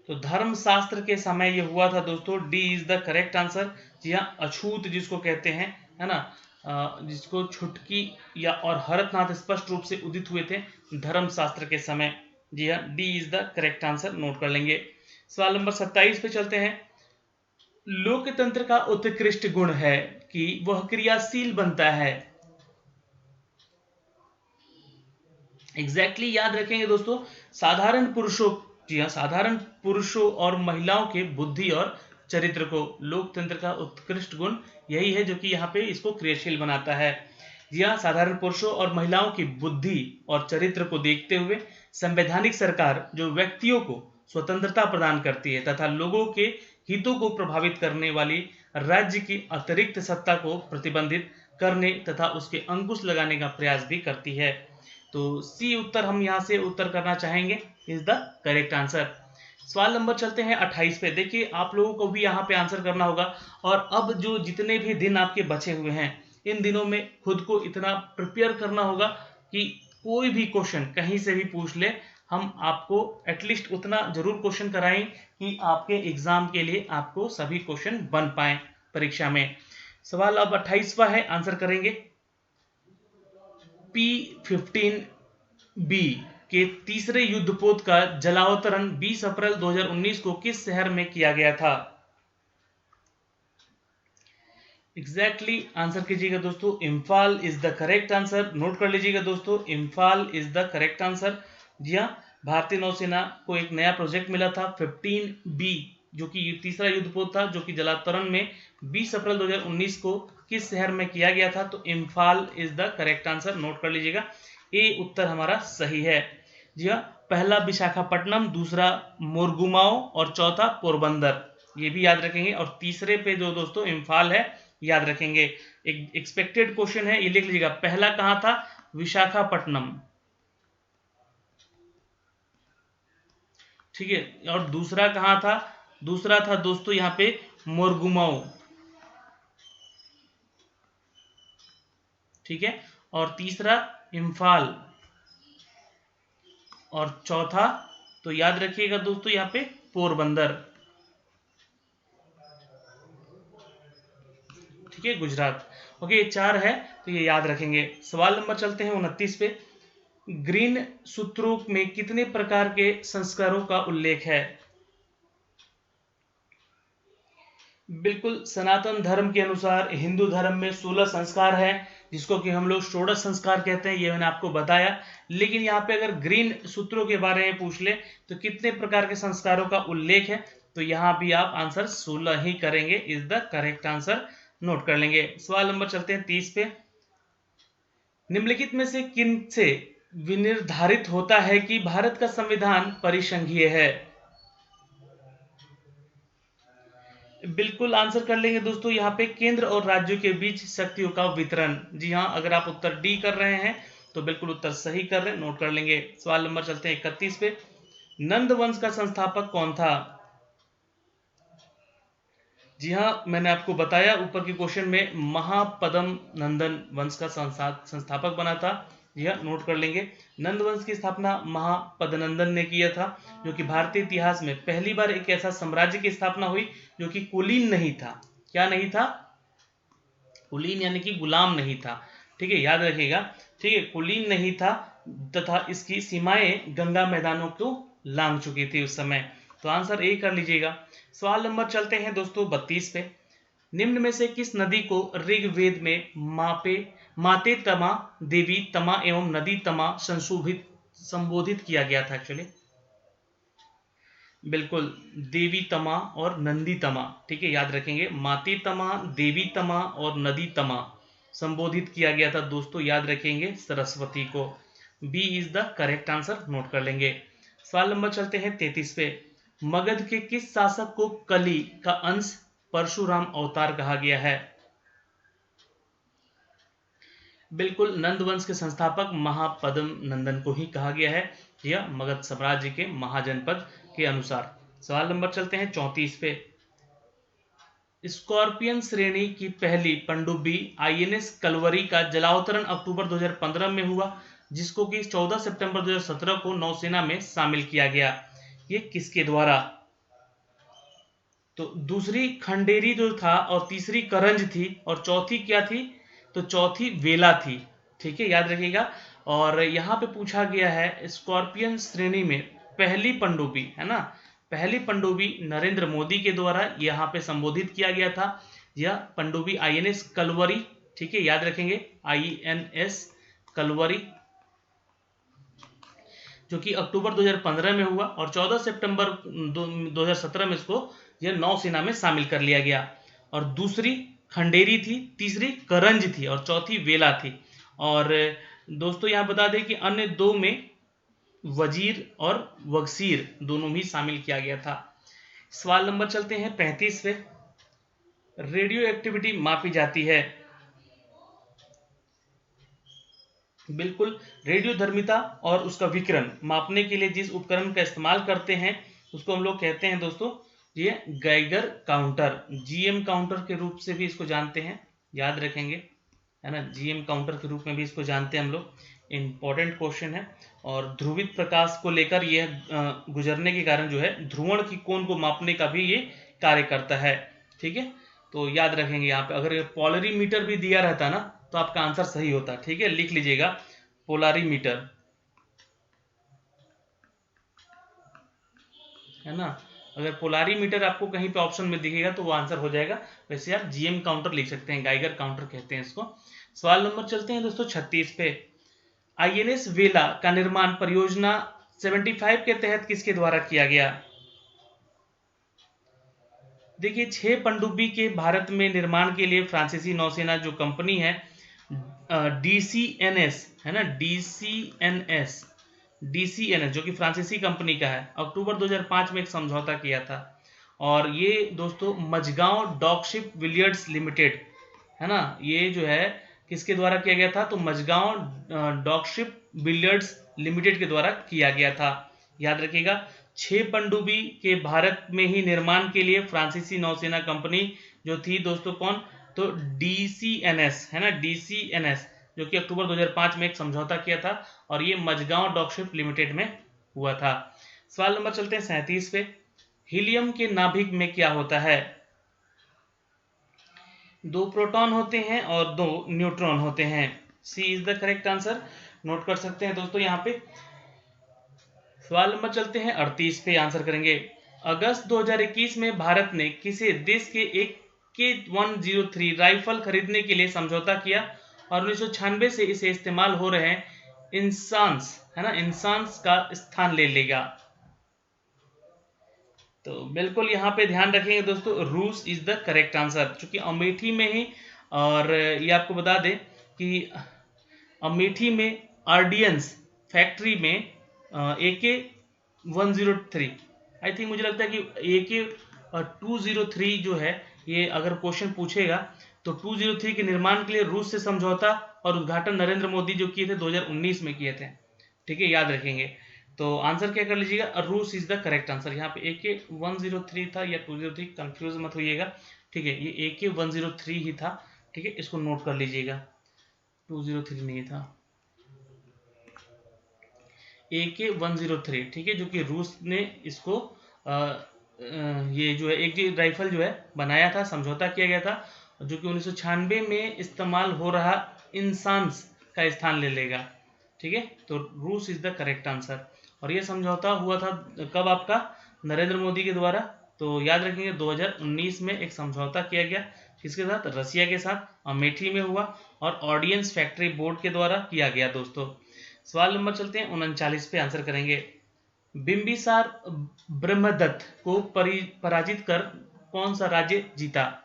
तो धर्मशास्त्र के समय ये हुआ था दोस्तों, D is the correct answer. जी हाँ, अछूत जिसको कहते हैं, है ना, जिसको छुटकी या और हरथनाथ स्पष्ट रूप से उदित हुए थे धर्मशास्त्र के समय। जी हाँ, D is the correct answer, note कर लेंगे। सवाल नंबर 27 पे चलते हैं। लोकतंत्र का उत्कृष्ट गुण है कि वह क्रियाशील बनता है। एग्जैक्टली याद रखेंगे दोस्तों, साधारण पुरुषों, जी हाँ, साधारण पुरुषों और महिलाओं के बुद्धि और चरित्र को लोकतंत्र का उत्कृष्ट गुण यही है जो कि यहाँ पे इसको क्रियाशील बनाता है। जी हाँ, साधारण पुरुषों और महिलाओं की बुद्धि और चरित्र को देखते हुए संवैधानिक सरकार जो व्यक्तियों को स्वतंत्रता प्रदान करती है तथा लोगों के हितों को प्रभावित करने वाली राज्य की अतिरिक्त सत्ता को प्रतिबंधित करने तथा उसके अंकुश लगाने का प्रयास भी करती है। तो सी उत्तर हम यहाँ से उत्तर करना चाहेंगे, इज द करेक्ट आंसर। सवाल नंबर चलते हैं 28 पे। देखिए, आप लोगों को भी यहाँ पे आंसर करना होगा और अब जो जितने भी दिन आपके बचे हुए हैं इन दिनों में खुद को इतना प्रिपेयर करना होगा कि कोई भी क्वेश्चन कहीं से भी पूछ ले, हम आपको एटलीस्ट उतना जरूर क्वेश्चन कराएं कि आपके एग्जाम के लिए आपको सभी क्वेश्चन बन पाए परीक्षा में। सवाल अब 28वां है, आंसर करेंगे। P-15B के तीसरे युद्धपोत का जलावतरण 20 अप्रैल 2019 को किस शहर में किया गया था? एग्जैक्टली आंसर कीजिएगा दोस्तों, Imphal is the correct answer, note कर लीजिएगा दोस्तों, Imphal is the correct answer. जी हाँ, भारतीय नौसेना को एक नया प्रोजेक्ट मिला था 15B जो कि तीसरा युद्धपोत था, जो कि जलावतरण में 20 अप्रैल 2019 को किस शहर में किया गया था? तो Imphal is the correct answer, note कर लीजिएगा। ए उत्तर हमारा सही है। जी हाँ, पहला विशाखापट्टनम, दूसरा मोरगुमाओ और चौथा पोरबंदर, ये भी याद रखेंगे। और तीसरे पे जो दोस्तों इम्फाल है, याद रखेंगे। एक एक्सपेक्टेड क्वेश्चन है, ये लिख लीजिएगा। पहला कहाँ था? विशाखापट्टनम, ठीक है। और दूसरा कहाँ था? दूसरा था दोस्तों यहाँ पे मोरगुमाओ, ठीक है। और तीसरा इम्फाल, और चौथा तो याद रखिएगा दोस्तों यहाँ पे पोरबंदर, ठीक है, गुजरात। ओके, ये 4 है, तो ये याद रखेंगे। सवाल नंबर चलते हैं 29 पे। ग्रीन सूत्रों में कितने प्रकार के संस्कारों का उल्लेख है? बिल्कुल, सनातन धर्म के अनुसार हिंदू धर्म में 16 संस्कार है, जिसको कि हम लोग षोडश संस्कार कहते हैं, ये मैंने आपको बताया। लेकिन यहाँ पे अगर ग्रीन सूत्रों के बारे में पूछ ले तो कितने प्रकार के संस्कारों का उल्लेख है? तो यहाँ भी आप आंसर 16 ही करेंगे, is the correct answer, note कर लेंगे। सवाल नंबर चलते हैं 30 पे। निम्नलिखित में से किन से विनिर्धारित होता है कि भारत का संविधान परिसंघीय है? बिल्कुल आंसर कर लेंगे दोस्तों, यहाँ पे केंद्र और राज्यों के बीच शक्तियों का वितरण। जी हाँ, अगर आप उत्तर डी कर रहे हैं तो बिल्कुल उत्तर सही कर रहे हैं, नोट कर लेंगे। सवाल नंबर चलते हैं 31 पे। नंद वंश का संस्थापक कौन था? जी हाँ, मैंने आपको बताया ऊपर के क्वेश्चन में, महापद्म नंदन वंश का संस्थापक बना था। जी हाँ, नोट कर लेंगे। नंद वंश की स्थापना महापद्मनंदन ने किया था, जो कि भारतीय इतिहास में पहली बार एक ऐसा साम्राज्य की स्थापना हुई जो कि कुलीन नहीं था। क्या नहीं था? कुलीन यानी कि गुलाम नहीं था, ठीक है, याद रखिएगा, ठीक है, कुलीन नहीं था, तथा इसकी सीमाएं गंगा मैदानों को लांघ चुकी थी उस समय। तो आंसर ए कर लीजिएगा। सवाल नंबर चलते हैं दोस्तों 32 पे। निम्न में से किस नदी को ऋग्वेद में माते तमा देवी तमा एवं नदी तमा संबोधित किया गया था? एक्चुअली बिल्कुल, देवी तमा और नंदी तमा, ठीक है, याद रखेंगे। माती तमा, देवी तमा और नदी तमा संबोधित किया गया था दोस्तों, याद रखेंगे, सरस्वती को। B is the correct answer, note कर लेंगे। सवाल नंबर चलते हैं 33 पे। मगध के किस शासक को कली का अंश परशुराम अवतार कहा गया है? बिल्कुल, नंद वंश के संस्थापक महापद्म नंदन को ही कहा गया है, यह मगध साम्राज्य के महाजनपद के अनुसार। सवाल नंबर चलते हैं 34 पे। स्कॉर्पियन श्रेणी की पहली पनडुब्बी आईएनएस कलवरी का जलावतरण अक्टूबर 2015 में हुआ, जिसको कि 14 सितंबर 2017 को नौसेना में शामिल किया गया। ये किसके द्वारा? तो दूसरी खंडेरी जो था, और तीसरी करंज थी, और चौथी क्या थी? तो चौथी वेला थी, ठीक है, याद रखिएगा। और यहाँ पे पूछा गया है स्कॉर्पियन श्रेणी में पहली पनडुब्बी, है ना, पहली पनडुब्बी नरेंद्र मोदी के द्वारा यहाँ पे संबोधित किया गया था। यह पनडुब्बी आईएनएस कलवरी, ठीक है, याद रखेंगे, आईएनएस कलवरी, जो कि अक्टूबर 2015 में हुआ, और 14 सितंबर 2017 में इसको यह नौसेना में शामिल कर लिया गया। और दूसरी खंडेरी थी, तीसरी करंज थी, और चौथी वेला थी। और दोस्तों यहाँ बता दें कि अन्य दो में वजीर और वक्सीर दोनों भी शामिल किया गया था। सवाल नंबर चलते हैं 35 पे। रेडियो एक्टिविटी मापी जाती है? बिल्कुल, रेडियो धर्मिता और उसका विकिरण मापने के लिए जिस उपकरण का इस्तेमाल करते हैं उसको हम लोग कहते हैं दोस्तों, ये गैगर काउंटर, जीएम काउंटर के रूप से भी इसको जानते हैं, याद रखेंगे, है ना, जीएम काउंटर के रूप में भी इसको जानते हैं हम लोग। इंपॉर्टेंट क्वेश्चन है। और ध्रुवित प्रकाश को लेकर यह गुजरने के कारण जो है ध्रुवण की कोण को मापने का भी ये कार्य करता है, ठीक है। तो याद रखेंगे, यहाँ पे अगर पोलरीमीटर भी दिया रहता ना तो आपका आंसर सही होता, ठीक है, लिख लीजिएगा पोलरीमीटर, है ना। अगर पोलरीमीटर आपको कहीं पे ऑप्शन में दिखेगा तो वो आंसर हो जाएगा। वैसे आप जीएम काउंटर लिख सकते हैं, गाइगर काउंटर कहते हैं इसको। सवाल नंबर चलते हैं दोस्तों 36 पे। आईएनएस वेला का निर्माण परियोजना 75 के तहत किसके द्वारा किया गया? देखिए 6 पनडुब्बी के भारत में निर्माण के लिए फ्रांसीसी नौसेना जो कंपनी है DCNS है ना, DCNS जो कि फ्रांसीसी कंपनी का है, अक्टूबर 2005 में एक समझौता किया था। और ये दोस्तों मझगांव डॉकशिप विलियर्ड्स लिमिटेड है ना, ये जो है किसके द्वारा किया गया था, तो मझगांव डॉकशिप बिलियर्ड्स लिमिटेड के द्वारा किया गया था। याद रखिएगा 6 पनडुब्बी के भारत में ही निर्माण के लिए फ्रांसीसी नौसेना कंपनी जो थी दोस्तों कौन, तो DCNS है ना, DCNS जो कि अक्टूबर 2005 में एक समझौता किया था और ये मझगांव डॉकशिप लिमिटेड में हुआ था। सवाल नंबर चलते हैं 37 पे। हीलियम के नाभिक में क्या होता है? 2 प्रोटॉन होते हैं और 2 न्यूट्रॉन होते हैं। C is the correct answer, note कर सकते हैं दोस्तों यहाँ पे। सवाल नंबर चलते हैं 38 पे, आंसर करेंगे। अगस्त 2021 में भारत ने किसी देश के एक K103 राइफल खरीदने के लिए समझौता किया और 1996 से इसे इस्तेमाल हो रहे इंसास है ना, इंसास का स्थान ले लेगा। तो बिल्कुल यहाँ पे ध्यान रखेंगे दोस्तों, रूस इज द करेक्ट आंसर, चूंकि अमेठी में ही, और ये आपको बता दें कि अमेठी में आर्डियंस फैक्ट्री में AK-103, आई थिंक मुझे लगता है कि AK-203 जो है, ये अगर क्वेश्चन पूछेगा तो 203 के निर्माण के लिए रूस से समझौता और उद्घाटन नरेंद्र मोदी जो किए थे 2019 में किए थे। ठीक है, याद रखेंगे। तो आंसर क्या कर लीजिएगा, रूस इज द करेक्ट आंसर। यहाँ पे AK-103 था या 203, कंफ्यूज मत होइएगा। ठीक है, ये AK-103 ही था। ठीक है, इसको नोट कर लीजिएगा, 203 नहीं था, AK-103। ठीक है, जो कि रूस ने इसको ये जो है एक राइफल जो है बनाया था, समझौता किया गया था, जो कि 1996 में इस्तेमाल हो रहा इंसास का स्थान ले लेगा। ठीक है, तो रूस इज द करेक्ट आंसर। और ये समझौता हुआ था कब आपका, नरेंद्र मोदी के द्वारा। तो याद रखेंगे 2019 में एक समझौता किया गया, किसके साथ, रसिया के साथ, अमेठी में हुआ और ऑर्डिनेंस फैक्ट्री बोर्ड के द्वारा किया गया दोस्तों। सवाल नंबर चलते हैं 39 पे, आंसर करेंगे। बिंबिसार ब्रह्मदत्त को पराजित कर कौन सा राज्य जीता?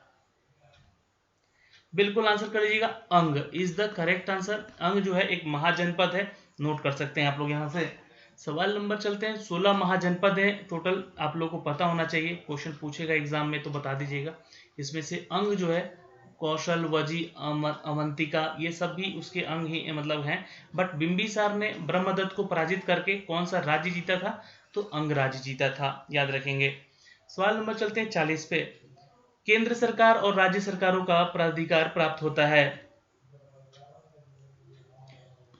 बिल्कुल आंसर कर लीजिएगा, अंग इज द करेक्ट आंसर। अंग जो है एक महाजनपद है, नोट कर सकते हैं आप लोग यहाँ से। सवाल नंबर चलते हैं, 16 महाजनपद है टोटल, आप लोग को पता होना चाहिए, क्वेश्चन पूछेगा एग्जाम में तो बता दीजिएगा। इसमें से अंग जो है कौशल, वजी, अवंतिका, ये सब भी उसके अंग ही मतलब हैं। बट बिंबिसार ने ब्रह्मदत्त को पराजित करके कौन सा राज्य जीता था, तो अंग राज्य जीता था, याद रखेंगे। सवाल नंबर चलते हैं 40 पे। केंद्र सरकार और राज्य सरकारों का प्राधिकार प्राप्त होता है।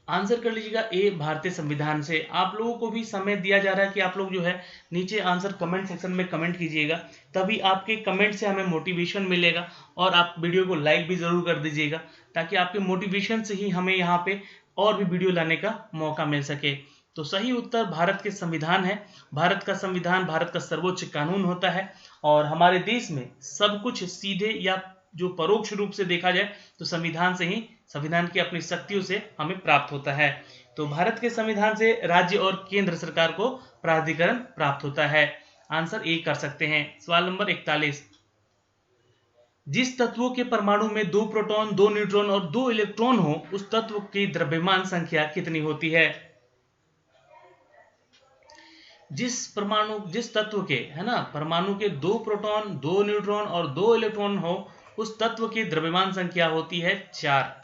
आंसर कर लीजिएगा ए, भारतीय संविधान से। आप लोगों को भी समय दिया जा रहा है कि आप लोग जो है नीचे आंसर कमेंट सेक्शन में कमेंट कीजिएगा, तभी आपके कमेंट से हमें मोटिवेशन मिलेगा। और आप वीडियो को लाइक भी जरूर कर दीजिएगा, ताकि आपके मोटिवेशन से ही हमें यहाँ पे और भी वीडियो लाने का मौका मिल सके। तो सही उत्तर भारत के संविधान है। भारत का संविधान भारत का सर्वोच्च कानून होता है, और हमारे देश में सब कुछ सीधे या जो परोक्ष रूप से देखा जाए तो संविधान से ही, संविधान की अपनी शक्तियों से हमें प्राप्त होता है। तो भारत के संविधान से राज्य और केंद्र सरकार को प्राधिकरण प्राप्त होता है। आंसर ए कर सकते हैं। सवाल नंबर 41। जिस तत्वों के परमाणु में 2 प्रोटॉन, 2 न्यूट्रॉन और 2 इलेक्ट्रॉन हो, उस तत्व की द्रव्यमान संख्या कितनी होती है? जिस तत्व के है ना परमाणु के 2 प्रोटॉन, 2 न्यूट्रॉन और 2 इलेक्ट्रॉन हो, उस तत्व की द्रव्यमान संख्या होती है 4।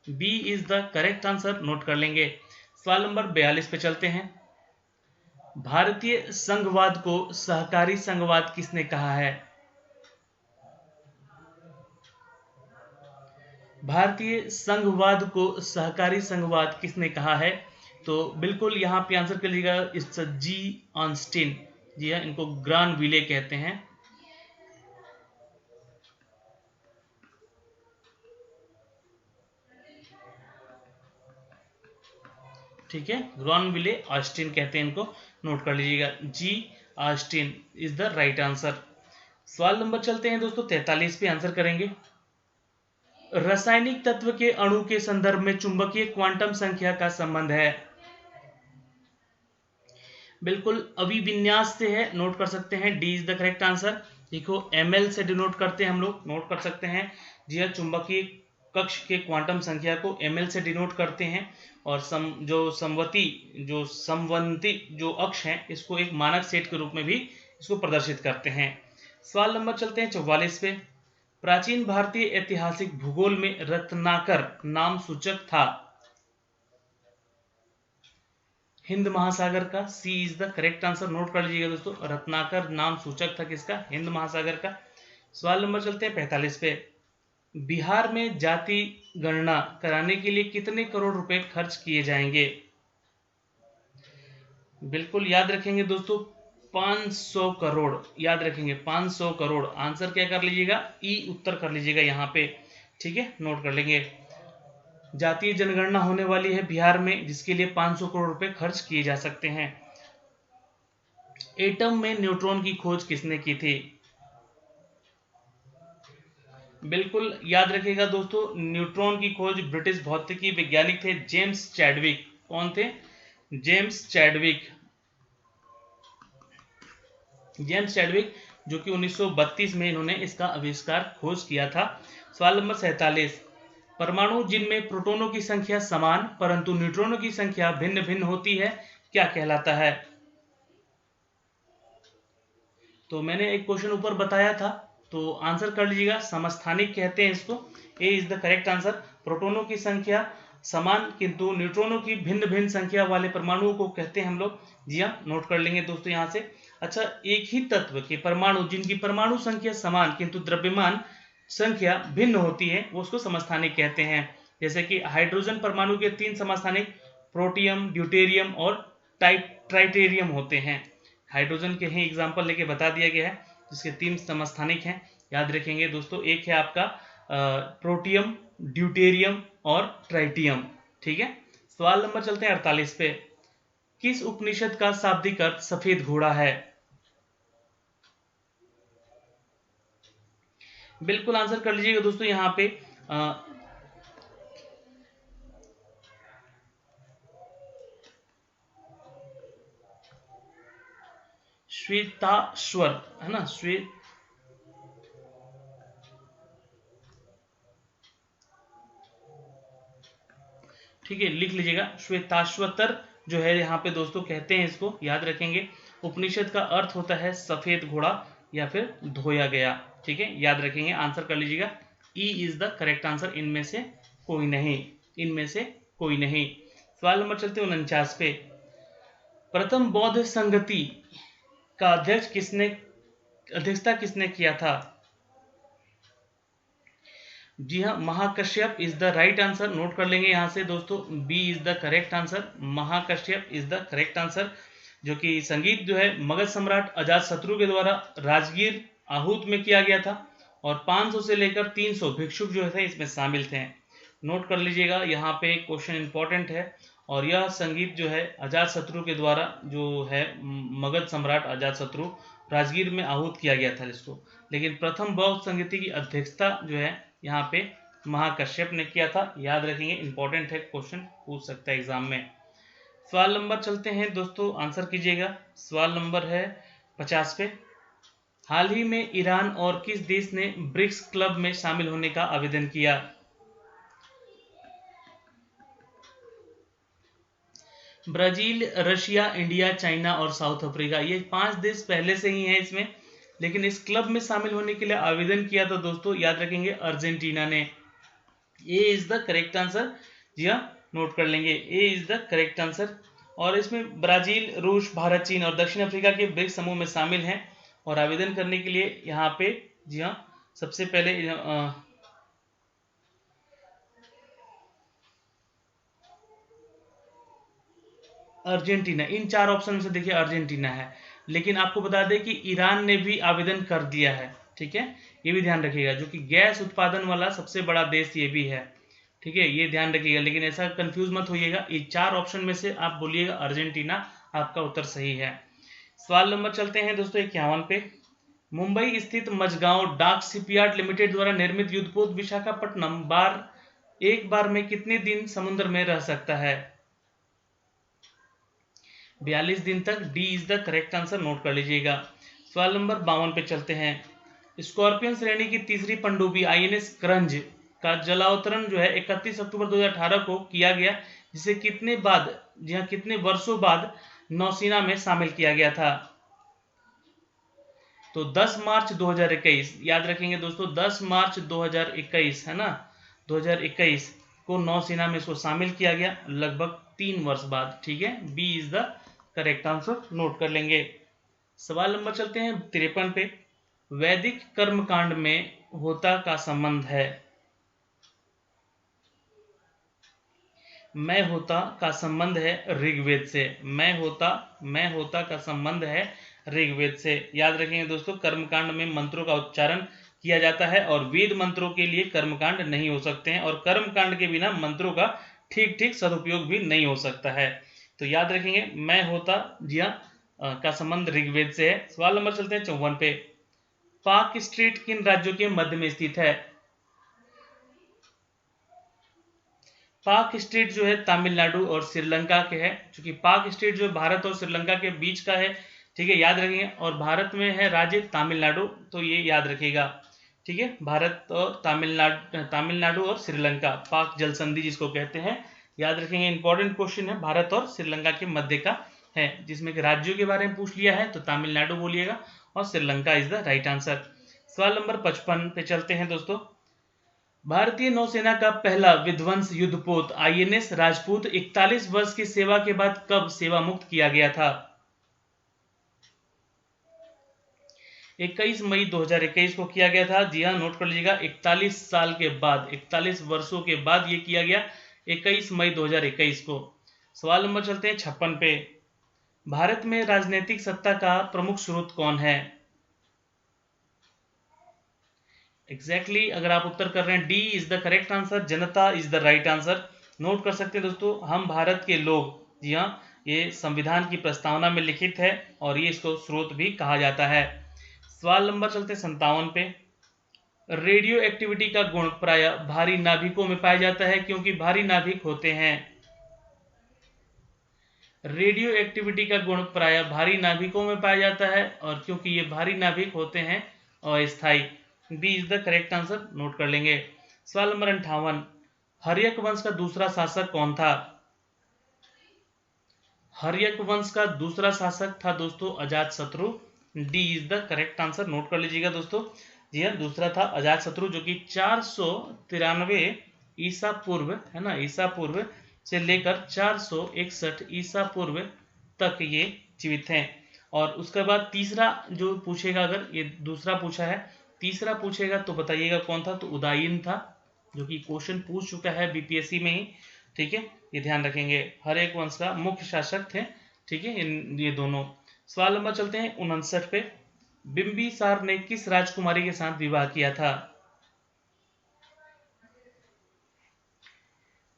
B is the correct answer, note कर लेंगे। सवाल नंबर 42 पे चलते हैं। भारतीय संघवाद को सहकारी संघवाद किसने कहा है? भारतीय संघवाद को सहकारी संघवाद किसने कहा है? तो बिल्कुल यहाँ पे आंसर कर लीजिएगा, इट्स जी ऑस्टिन। जी हाँ, इनको ग्रानविले कहते हैं। ठीक है, ग्रानविले ऑस्टिन कहते हैं इनको, नोट कर लीजिएगा, जी Austin is the right answer. सवाल नंबर चलते हैं दोस्तों 43 पे, आंसर करेंगे। रासायनिक तत्व के अणु के संदर्भ में चुंबकीय क्वांटम संख्या का संबंध है? बिल्कुल अभिविन्यास से है, नोट कर सकते हैं, D is the correct answer. देखो ml से डिनोट करते हैं, हम लोग नोट कर सकते हैं। जी हाँ, चुंबकीय कक्ष के क्वांटम संख्या को ml से डिनोट करते हैं। और जो समवंती जो अक्ष है इसको एक मानक सेट के रूप में भी इसको प्रदर्शित करते हैं। सवाल नंबर चलते हैं 44 पे। प्राचीन भारतीय ऐतिहासिक भूगोल में रत्नाकर नाम सूचक था हिंद महासागर का। C is the correct answer, note कर लीजिएगा दोस्तों। रत्नाकर नाम सूचक था किसका? हिंद महासागर का। सवाल नंबर चलते हैं 45 पे। बिहार में जाति गणना कराने के लिए कितने करोड़ रुपए खर्च किए जाएंगे? बिल्कुल याद रखेंगे दोस्तों, 500 करोड़ याद रखेंगे, 500 करोड़। आंसर क्या कर लीजिएगा? ई उत्तर कर लीजिएगा यहाँ पे, ठीक है, नोट कर लेंगे। जातीय जनगणना होने वाली है बिहार में, जिसके लिए 500 करोड़ रुपए खर्च किए जा सकते हैं। एटम में न्यूट्रॉन की खोज किसने की थी? बिल्कुल याद रखिएगा दोस्तों, न्यूट्रॉन की खोज ब्रिटिश भौतिकी वैज्ञानिक थे जेम्स चैडविक। कौन थे? James Chadwick. जेम्स चैडविक, जो कि 1932 में इन्होंने इसका आविष्कार खोज किया था। सवाल नंबर 47। परमाणु जिनमें प्रोटॉनों की संख्या समान परंतु न्यूट्रॉनों की संख्या भिन्न भिन्न होती है क्या कहलाता है? तो मैंने एक क्वेश्चन ऊपर बताया था, तो आंसर कर लीजिएगा। समस्थानिक कहते हैं इसको। ए इज द करेक्ट आंसर। प्रोटॉनों की संख्या समान किंतु न्यूट्रॉनों की भिन्न भिन्न संख्या वाले परमाणुओं को कहते हैं हम लोग। जी हाँ, नोट कर लेंगे दोस्तों यहाँ से। अच्छा, एक ही तत्व के परमाणु जिनकी परमाणु संख्या समान किंतु द्रव्यमान संख्या भिन्न होती है वो उसको समस्थानिक कहते हैं। जैसे कि हाइड्रोजन परमाणु के 3 समस्थानिक प्रोटियम, ड्यूटेरियम और ट्राइटेरियम होते हैं। हाइड्रोजन के ही एग्जाम्पल लेके बता दिया गया है, जिसके 3 समस्थानिक हैं, याद रखेंगे दोस्तों। एक है आपका प्रोटियम, ड्यूटेरियम और ट्राइटियम, ठीक है। सवाल नंबर चलते हैं 48 पे। किस उपनिषद का शाब्दिक अर्थ सफेद घोड़ा है? बिल्कुल आंसर कर लीजिएगा दोस्तों यहाँ पे। श्वेताश्वर है ना, ठीक है, लिख लीजिएगा। श्वेताश्वतर जो है यहाँ पे दोस्तों कहते हैं इसको, याद रखेंगे। उपनिषद का अर्थ होता है सफेद घोड़ा या फिर धोया गया, ठीक है, याद रखेंगे। आंसर कर लीजिएगा। E is the correct answer, इनमें से कोई नहीं, इनमें से कोई नहीं। सवाल नंबर चलते 49 पे। प्रथम बौद्ध संगति का अध्यक्षता किसने किया था? जी हाँ, Mahakashyap is the right answer, note कर लेंगे यहाँ से दोस्तों। B is the correct answer, Mahakashyap is the correct answer. जो कि संगीत जो है मगध सम्राट अजातशत्रु के द्वारा राजगीर आहूत में किया गया था और 500 से लेकर 300 भिक्षुक जो थे इसमें शामिल थे। नोट कर लीजिएगा, यहाँ पे क्वेश्चन इंपॉर्टेंट है। और यह संगीत जो है अजातशत्रु के द्वारा जो है मगध सम्राट अजातशत्रु राजगीर में आहूत किया गया था इसको। लेकिन प्रथम बौद्ध संगीति की अध्यक्षता जो है यहाँ पे महाकश्यप ने किया था, याद रखेंगे, इंपॉर्टेंट है, क्वेश्चन पूछ सकता है एग्जाम में। सवाल नंबर चलते हैं दोस्तों, आंसर कीजिएगा। सवाल नंबर है 50 पे। हाल ही में ईरान और किस देश ने ब्रिक्स क्लब में शामिल होने का आवेदन किया? ब्राजील, रशिया, इंडिया, चाइना और साउथ अफ्रीका, ये 5 देश पहले से ही हैं इसमें, लेकिन इस क्लब में शामिल होने के लिए आवेदन किया था दोस्तों, याद रखेंगे, अर्जेंटीना ने। ए इज द करेक्ट आंसर। जी हाँ, नोट कर लेंगे, ए इज द करेक्ट आंसर। और इसमें ब्राजील, रूस, भारत, चीन और दक्षिण अफ्रीका के ब्रिक्स समूह में शामिल हैं। और आवेदन करने के लिए यहाँ पे जी हाँ सबसे पहले अर्जेंटीना, इन 4 ऑप्शन में से देखिए अर्जेंटीना है। लेकिन आपको बता दें कि ईरान ने भी आवेदन कर दिया है, ठीक है, ये भी ध्यान रखिएगा। जो कि गैस उत्पादन वाला सबसे बड़ा देश ये भी है, ठीक है, ये ध्यान रखिएगा। लेकिन ऐसा कंफ्यूज मत होइएगा, ये 4 ऑप्शन में से आप बोलिएगा अर्जेंटीना, आपका उत्तर सही है। सवाल नंबर चलते हैं दोस्तों 51 पे। मुंबई स्थित मझगांव डाक शिपयार्ड लिमिटेड द्वारा निर्मित युद्धपोत विशाखापट्टनम एक बार में कितने दिन समुद्र में रह सकता है? 42 दिन तक। D is the correct answer, note कर लीजिएगा। सवाल नंबर 52 पे चलते हैं। स्कॉर्पियन श्रेणी की तीसरी पनडुब्बी आईएनएस करंज का जलावतरण जो है 31 अक्टूबर 2018 को किया गया, जिसे कितने वर्षों बाद नौसेना में शामिल किया गया था। तो 10 मार्च 2021 याद रखेंगे दोस्तों, 10 मार्च 2021 है ना, 2021 को नौसेना में इसको शामिल किया गया, लगभग 3 वर्ष बाद। ठीक है, B is the correct answer, note कर लेंगे। सवाल नंबर चलते हैं 53 पे। वैदिक कर्मकांड में होता का संबंध है। मैं होता का संबंध है ऋग्वेद से। मैं होता का संबंध है ऋग्वेद से। याद रखेंगे दोस्तों, कर्मकांड में मंत्रों का उच्चारण किया जाता है और वेद मंत्रों के लिए कर्मकांड नहीं हो सकते हैं, और कर्मकांड के बिना मंत्रों का ठीक ठीक सदुपयोग भी नहीं हो सकता है। तो याद रखेंगे, मैं होता जिया का संबंध ऋग्वेद से है। सवाल नंबर चलते हैं 54 पे। पाक स्ट्रीट किन राज्यों के मध्य में स्थित है? पाक स्ट्रीट जो है तमिलनाडु और श्रीलंका के है, क्योंकि पाक स्ट्रीट जो भारत और श्रीलंका के बीच का है। ठीक है, याद रखेंगे, और भारत में है राज्य तमिलनाडु, तो ये याद रखिएगा। ठीक है, भारत और तमिलनाडु और श्रीलंका, पाक जल संधि जिसको कहते हैं, याद रखेंगे। इंपॉर्टेंट क्वेश्चन है, भारत और श्रीलंका के मध्य का है, जिसमें राज्यों के बारे में पूछ लिया है तो तमिलनाडु बोलिएगा और Sri Lanka is the right answer. सवाल नंबर 55 पे चलते हैं दोस्तों। भारतीय नौसेना का पहला विध्वंस युद्धपोत आईएनएस राजपूत 41 वर्ष की सेवा के बाद कब सेवा मुक्त किया गया था? 21 मई 2021 को किया गया था। जी हाँ, नोट कर लीजिएगा, 41 साल के बाद, 41 वर्षों के बाद ये किया गया, 21 मई 2021 को। सवाल नंबर चलते हैं 56 पे। भारत में राजनीतिक सत्ता का प्रमुख स्रोत कौन है? एग्जैक्टली अगर आप उत्तर कर रहे हैं, D is the correct answer, जनता is the right answer. Note कर सकते हैं दोस्तों, हम भारत के लोग, जी हाँ, ये संविधान की प्रस्तावना में लिखित है और ये इसको स्रोत भी कहा जाता है। सवाल नंबर चलते हैं 57 पे। रेडियो एक्टिविटी का गुण प्राय भारी नाभिकों में पाया जाता है, क्योंकि भारी नाभिक होते हैं। रेडियो एक्टिविटी का गुण प्राय भारी नाभिकों में पाया जाता है, और क्योंकि ये भारी नाभिक होते हैं अस्थायी। B is the correct answer, note कर लेंगे। सवाल नंबर 58। हर्यक वंश का दूसरा शासक कौन था? हर्यक वंश का दूसरा शासक था दोस्तों अजात शत्रु। D is the correct answer, note कर लीजिएगा दोस्तों। जी हाँ, दूसरा था अजात शत्रु, जो कि 493 ईसा पूर्व है ना, ईसा पूर्व से लेकर 461 ईसा पूर्व तक ये जीवित हैं। और उसके बाद तीसरा जो पूछेगा, अगर ये दूसरा पूछा है, तीसरा पूछेगा तो बताइएगा कौन था, तो उदायीन था, जो कि क्वेश्चन पूछ चुका है बीपीएससी में ही। ठीक है, ये ध्यान रखेंगे, हर एक वंश का मुख्य शासक थे। ठीक है, ये दोनों। सवाल नंबर चलते हैं 59 पे। बिंबिसार ने किस राजकुमारी के साथ विवाह किया था?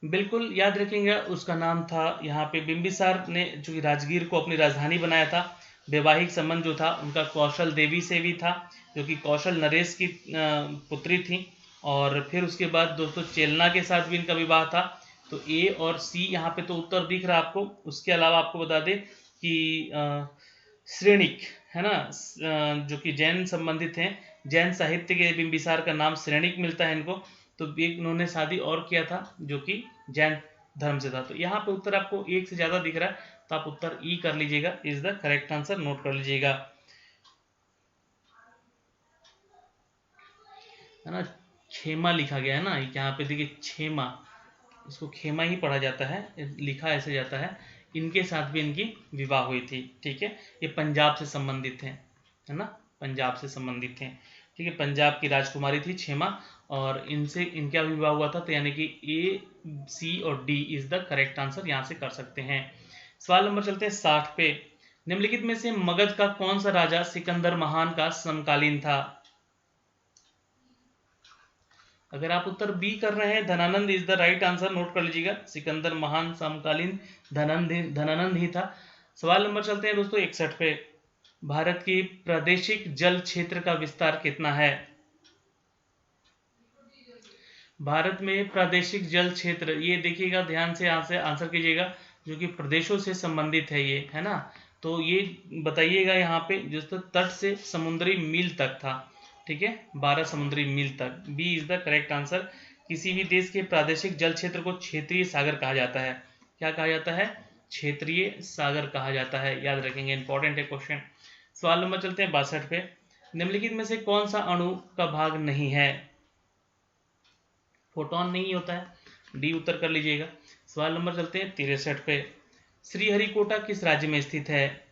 बिल्कुल याद रखेंगे, उसका नाम था, यहाँ पे बिंबिसार ने जो कि राजगीर को अपनी राजधानी बनाया था। वैवाहिक संबंध जो था उनका कौशल देवी से भी था, जो कि कौशल नरेश की पुत्री थी। और फिर उसके बाद दोस्तों चेलना के साथ भी इनका विवाह था। तो ए और सी यहाँ पे तो उत्तर दिख रहा है आपको। उसके अलावा आपको बता दें कि श्रेणिक है ना, जो कि जैन संबंधित हैं, जैन साहित्य के बिंबिसार का नाम श्रेणिक मिलता है इनको। तो एक उन्होंने शादी और किया था जो कि जैन धर्म से था। तो यहाँ पे उत्तर आपको एक से ज्यादा दिख रहा है, तो आप उत्तर ई कर लीजिएगा, is the correct answer, note कर लीजिएगा, है ना। खेमा लिखा गया है ना, यहाँ पे देखिए खेमा, इसको खेमा ही पढ़ा जाता है, लिखा ऐसे जाता है। इनके साथ भी इनकी विवाह हुई थी। ठीक है, ये पंजाब से संबंधित हैं, है ना, पंजाब से संबंधित हैं। ठीक है, पंजाब की राजकुमारी थी क्षेमा, और इनसे इनका विवाह हुआ था। तो यानी कि ए, सी और D is the correct answer, यहां से कर सकते हैं। सवाल नंबर चलते हैं 60 पे। निम्नलिखित में से मगध का कौन सा राजा सिकंदर महान का समकालीन था? अगर आप उत्तर बी कर रहे हैं, Dhanananda is the right answer, note कर लीजिएगा, सिकंदर महान समकालीन धनानंद ही था। सवाल नंबर चलते हैं दोस्तों 61 पे। भारत की प्रादेशिक जल क्षेत्र का विस्तार कितना है? भारत में प्रादेशिक जल क्षेत्र, ये देखिएगा ध्यान से, यहाँ से आंसर कीजिएगा, जो कि प्रदेशों से संबंधित है ये, है ना। तो ये बताइएगा यहाँ पे, जिस तट से समुद्री मील तक था। ठीक है, 12 समुद्री मील तक। B is the correct answer. किसी भी देश के प्रादेशिक जल क्षेत्र को क्षेत्रीय सागर कहा जाता है। क्या कहा जाता है? क्षेत्रीय सागर कहा जाता है, याद रखेंगे, इंपॉर्टेंट है क्वेश्चन। सवाल नंबर चलते हैं 62 पे। निम्नलिखित में से कौन सा अणु का भाग नहीं है? फोटोन नहीं होता है, डी उत्तर कर लीजिएगा। सवाल नंबर चलते हैं 63 पे। श्रीहरिकोटा किस राज्य में स्थित है?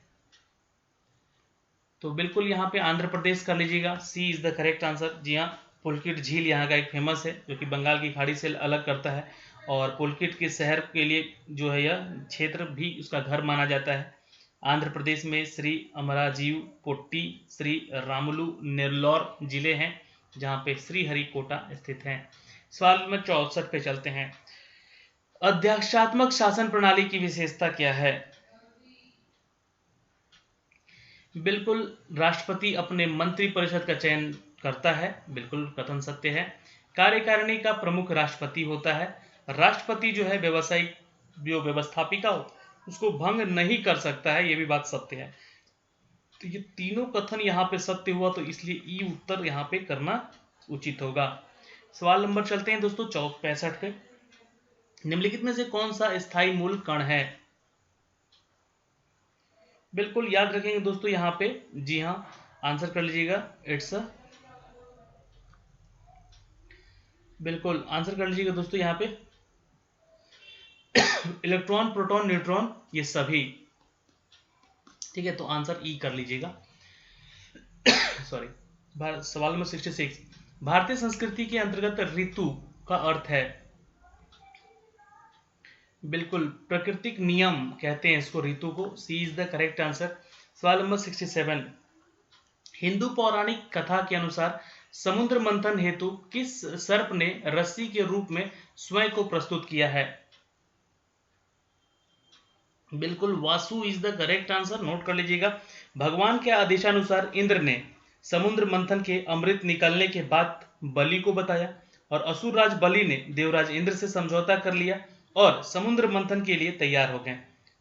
तो बिल्कुल यहाँ पे आंध्र प्रदेश कर लीजिएगा, C is the correct answer. जी हाँ, पुलकिट झील यहाँ का एक फेमस है जो कि बंगाल की खाड़ी से अलग करता है, और पुलकिट के शहर के लिए जो है यह क्षेत्र भी उसका घर माना जाता है। आंध्र प्रदेश में श्री अमराजीव पोट्टी, श्री रामुलु, नेल्लौर जिले हैं जहाँ पे श्रीहरिकोटा स्थित है। सवाल नंबर 64 पे चलते हैं। अध्यक्षात्मक शासन प्रणाली की विशेषता क्या है? बिल्कुल, राष्ट्रपति अपने मंत्री परिषद का चयन करता है, बिल्कुल कथन सत्य है। कार्यकारिणी का प्रमुख राष्ट्रपति होता है। राष्ट्रपति जो है व्यवसायिक जो व्यवस्थापिका हो उसको भंग नहीं कर सकता है, ये भी बात सत्य है। तो ये तीनों कथन यहाँ पे सत्य हुआ, तो इसलिए ई उत्तर यहाँ पे करना उचित होगा। सवाल नंबर चलते हैं दोस्तों 65 पे। निम्नलिखित में से कौन सा स्थायी मूल कण है? बिल्कुल याद रखेंगे दोस्तों यहाँ पे, जी हाँ, आंसर कर लीजिएगा। इट्स बिल्कुल आंसर कर लीजिएगा दोस्तों यहाँ पे इलेक्ट्रॉन, प्रोटॉन, न्यूट्रॉन, ये सभी। ठीक है, तो आंसर ई कर लीजिएगा। सॉरी। सवाल नंबर 66। भारतीय संस्कृति के अंतर्गत ऋतु का अर्थ है? बिल्कुल, प्राकृतिक नियम कहते हैं इसको, ऋतु को, सी इज द करेक्ट आंसर। सवाल नंबर 67। हिंदू पौराणिक कथा के अनुसार समुद्र मंथन हेतु किस सर्प ने रस्सी के रूप में स्वयं को प्रस्तुत किया है? बिल्कुल, Vasu is the correct answer, note कर लीजिएगा। भगवान के आदेशानुसार इंद्र ने समुद्र मंथन के अमृत निकलने के बाद बलि को बताया, और असुरराज बलि ने देवराज इंद्र से समझौता कर लिया और समुद्र मंथन के लिए तैयार हो गए,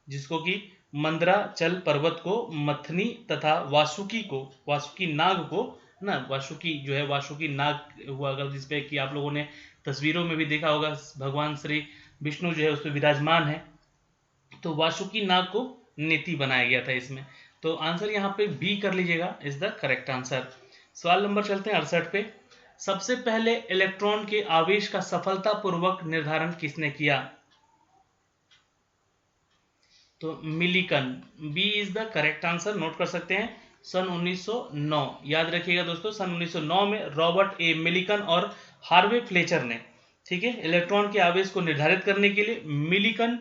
जिसको कि मंदराचल पर्वत को मथनी तथा वासुकी नाग को ना, वासुकी जो है वासुकी नाग हुआ, अगर जिसपे कि आप लोगों ने तस्वीरों में भी देखा होगा, भगवान श्री विष्णु जो है उस पर विराजमान है, तो वासुकी नाग को नीति बनाया गया था इसमें। तो आंसर यहाँ पे बी कर लीजिएगा, इज द करेक्ट आंसर। सवाल नंबर चलते हैं 68 पे। सबसे पहले इलेक्ट्रॉन के आवेश का सफलतापूर्वक निर्धारण किसने किया? तो Millikan, B is the correct answer, note कर सकते हैं। सन 1909, याद रखिएगा दोस्तों, सन 1909 में रॉबर्ट ए मिलिकन और हार्वे फ्लेचर ने, ठीक है, इलेक्ट्रॉन के आवेश को निर्धारित करने के लिए मिलिकन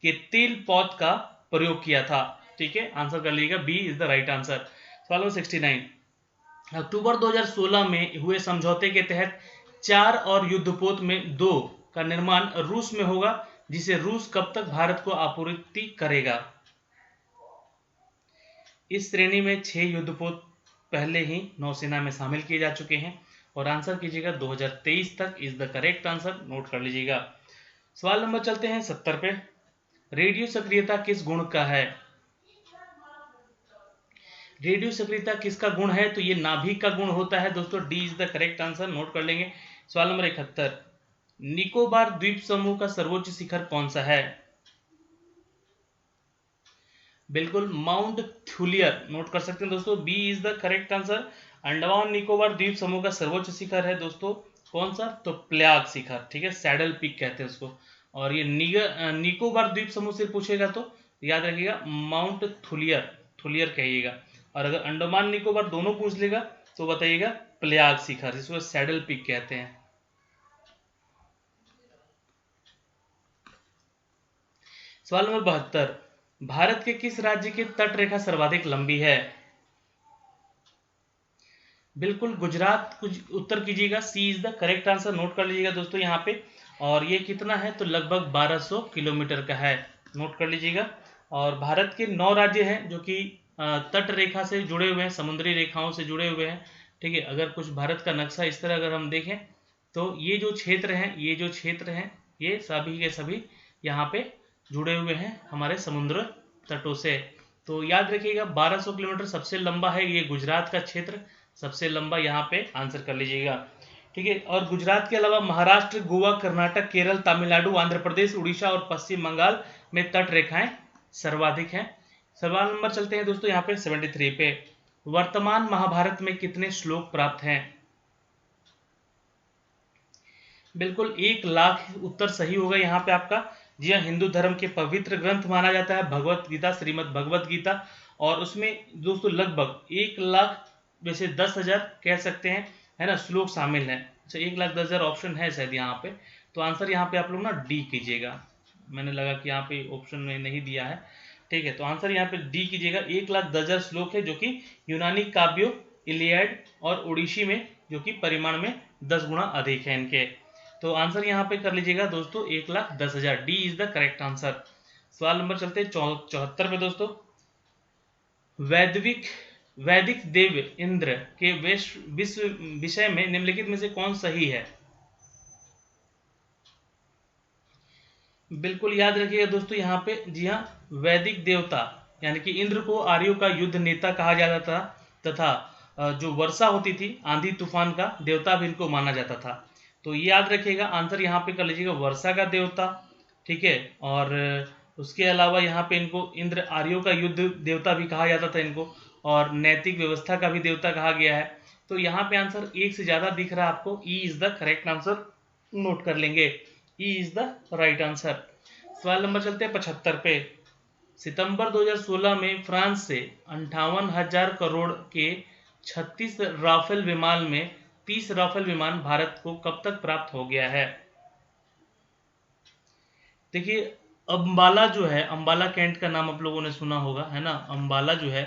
के तेल पौध का प्रयोग किया था। ठीक है, आंसर कर लीजिएगा, B is the right answer. सवाल नंबर 69। अक्टूबर 2016 में हुए समझौते के तहत 4 और युद्धपोत में 2 का निर्माण रूस में होगा, जिसे रूस कब तक भारत को आपूर्ति करेगा? इस श्रेणी में 6 युद्धपोत पहले ही नौसेना में शामिल किए जा चुके हैं, और आंसर कीजिएगा 2023 तक is the correct answer, note कर लीजिएगा। सवाल नंबर चलते हैं 70 पे। रेडियो सक्रियता किस गुण का है? रेडियो सक्रियता किसका गुण है? तो ये नाभिक का गुण होता है दोस्तों, D is the correct answer, note कर लेंगे। सवाल नंबर 71। निकोबार द्वीप समूह का सर्वोच्च शिखर कौन सा है? बिल्कुल, माउंट थ्यूलियर, नोट कर सकते हैं दोस्तों, B is the correct answer. Andaman Nicobar द्वीप समूह का सर्वोच्च शिखर है दोस्तों कौन सा? तो प्ल्याग शिखर, ठीक है, सैडल पीक कहते हैं उसको। और ये निकोबार द्वीप समूह से पूछेगा तो याद रखिएगा माउंट थ्यूलियर कहिएगा, और अगर अंडमान निकोबार दोनों पूछ लेगा तो बताइएगा प्ल्याग शिखर, जिसको सैडल पीक कहते हैं। सवाल नंबर 72। भारत के किस राज्य की तट रेखा सर्वाधिक लंबी है? बिल्कुल, गुजरात, कुछ उत्तर कीजिएगा, C is the correct answer, note कर लीजिएगा दोस्तों यहाँ पे। और ये कितना है? तो लगभग 1200 किलोमीटर का है, नोट कर लीजिएगा। और भारत के 9 राज्य हैं जो कि तट रेखा से जुड़े हुए हैं, समुद्री रेखाओं से जुड़े हुए हैं। ठीक है, अगर कुछ भारत का नक्शा इस तरह अगर हम देखें तो ये जो क्षेत्र हैं ये सभी के सभी यहाँ पे जुड़े हुए हैं हमारे समुद्र तटों से। तो याद रखिएगा 1200 किलोमीटर सबसे लंबा है ये गुजरात का क्षेत्र, सबसे लंबा यहाँ पे आंसर कर लीजिएगा। ठीक है, और गुजरात के अलावा महाराष्ट्र, गोवा, कर्नाटक, केरल, तमिलनाडु, आंध्र प्रदेश, उड़ीसा और पश्चिम बंगाल में तट रेखाएं सर्वाधिक हैं। सवाल नंबर चलते हैं दोस्तों यहाँ पे 73 पे। वर्तमान महाभारत में कितने श्लोक प्राप्त हैं? बिल्कुल 1 लाख उत्तर सही होगा यहाँ पे आपका। जी हाँ, हिंदू धर्म के पवित्र ग्रंथ माना जाता है भगवत गीता, श्रीमद् भगवत गीता, और उसमें दोस्तों लगभग 1 लाख वैसे 10,000 कह सकते हैं, है ना, श्लोक शामिल हैं। अच्छा, 1,10,000 ऑप्शन है शायद यहाँ पे, तो आंसर यहाँ पे आप लोग ना डी कीजिएगा। मैंने लगा कि यहाँ पे ऑप्शन में नहीं दिया है। ठीक है, तो आंसर यहाँ पे डी कीजिएगा। 1,10,000 श्लोक है, जो कि यूनानी काव्यों, इलियड और ओडिसी में, जो कि परिमाण में 10 गुना अधिक है इनके। तो आंसर यहाँ पे कर लीजिएगा दोस्तों 1,10,000, D is the correct answer. सवाल नंबर चलते हैं 74 पे दोस्तों। वैदिक देव इंद्र के विश्व विषय में निम्नलिखित में से कौन सही है? बिल्कुल याद रखिएगा दोस्तों यहाँ पे, जी हाँ, वैदिक देवता यानी कि इंद्र को आर्यों का युद्ध नेता कहा जाता था, तथा जो वर्षा होती थी, आंधी तूफान का देवता भी इनको माना जाता था। तो ये याद रखिएगा, आंसर यहाँ पे कर लीजिएगा वर्षा का देवता। ठीक है, और उसके अलावा यहाँ पे इनको इंद्र आर्यों का युद्ध देवता भी कहा जाता था इनको, और नैतिक व्यवस्था का भी देवता कहा गया है। तो यहाँ पे आंसर एक से ज्यादा दिख रहा है आपको, E is the correct answer, note कर लेंगे, E is the right answer. सवाल नंबर चलते हैं 75 पे। सितंबर 2016 में फ्रांस से 58,000 करोड़ के 36 राफेल विमान में 30 राफेल विमान भारत को कब तक प्राप्त हो गया है? देखिए, अंबाला जो है, अंबाला कैंट का नाम आप लोगों ने सुना होगा, है ना। अंबाला जो है,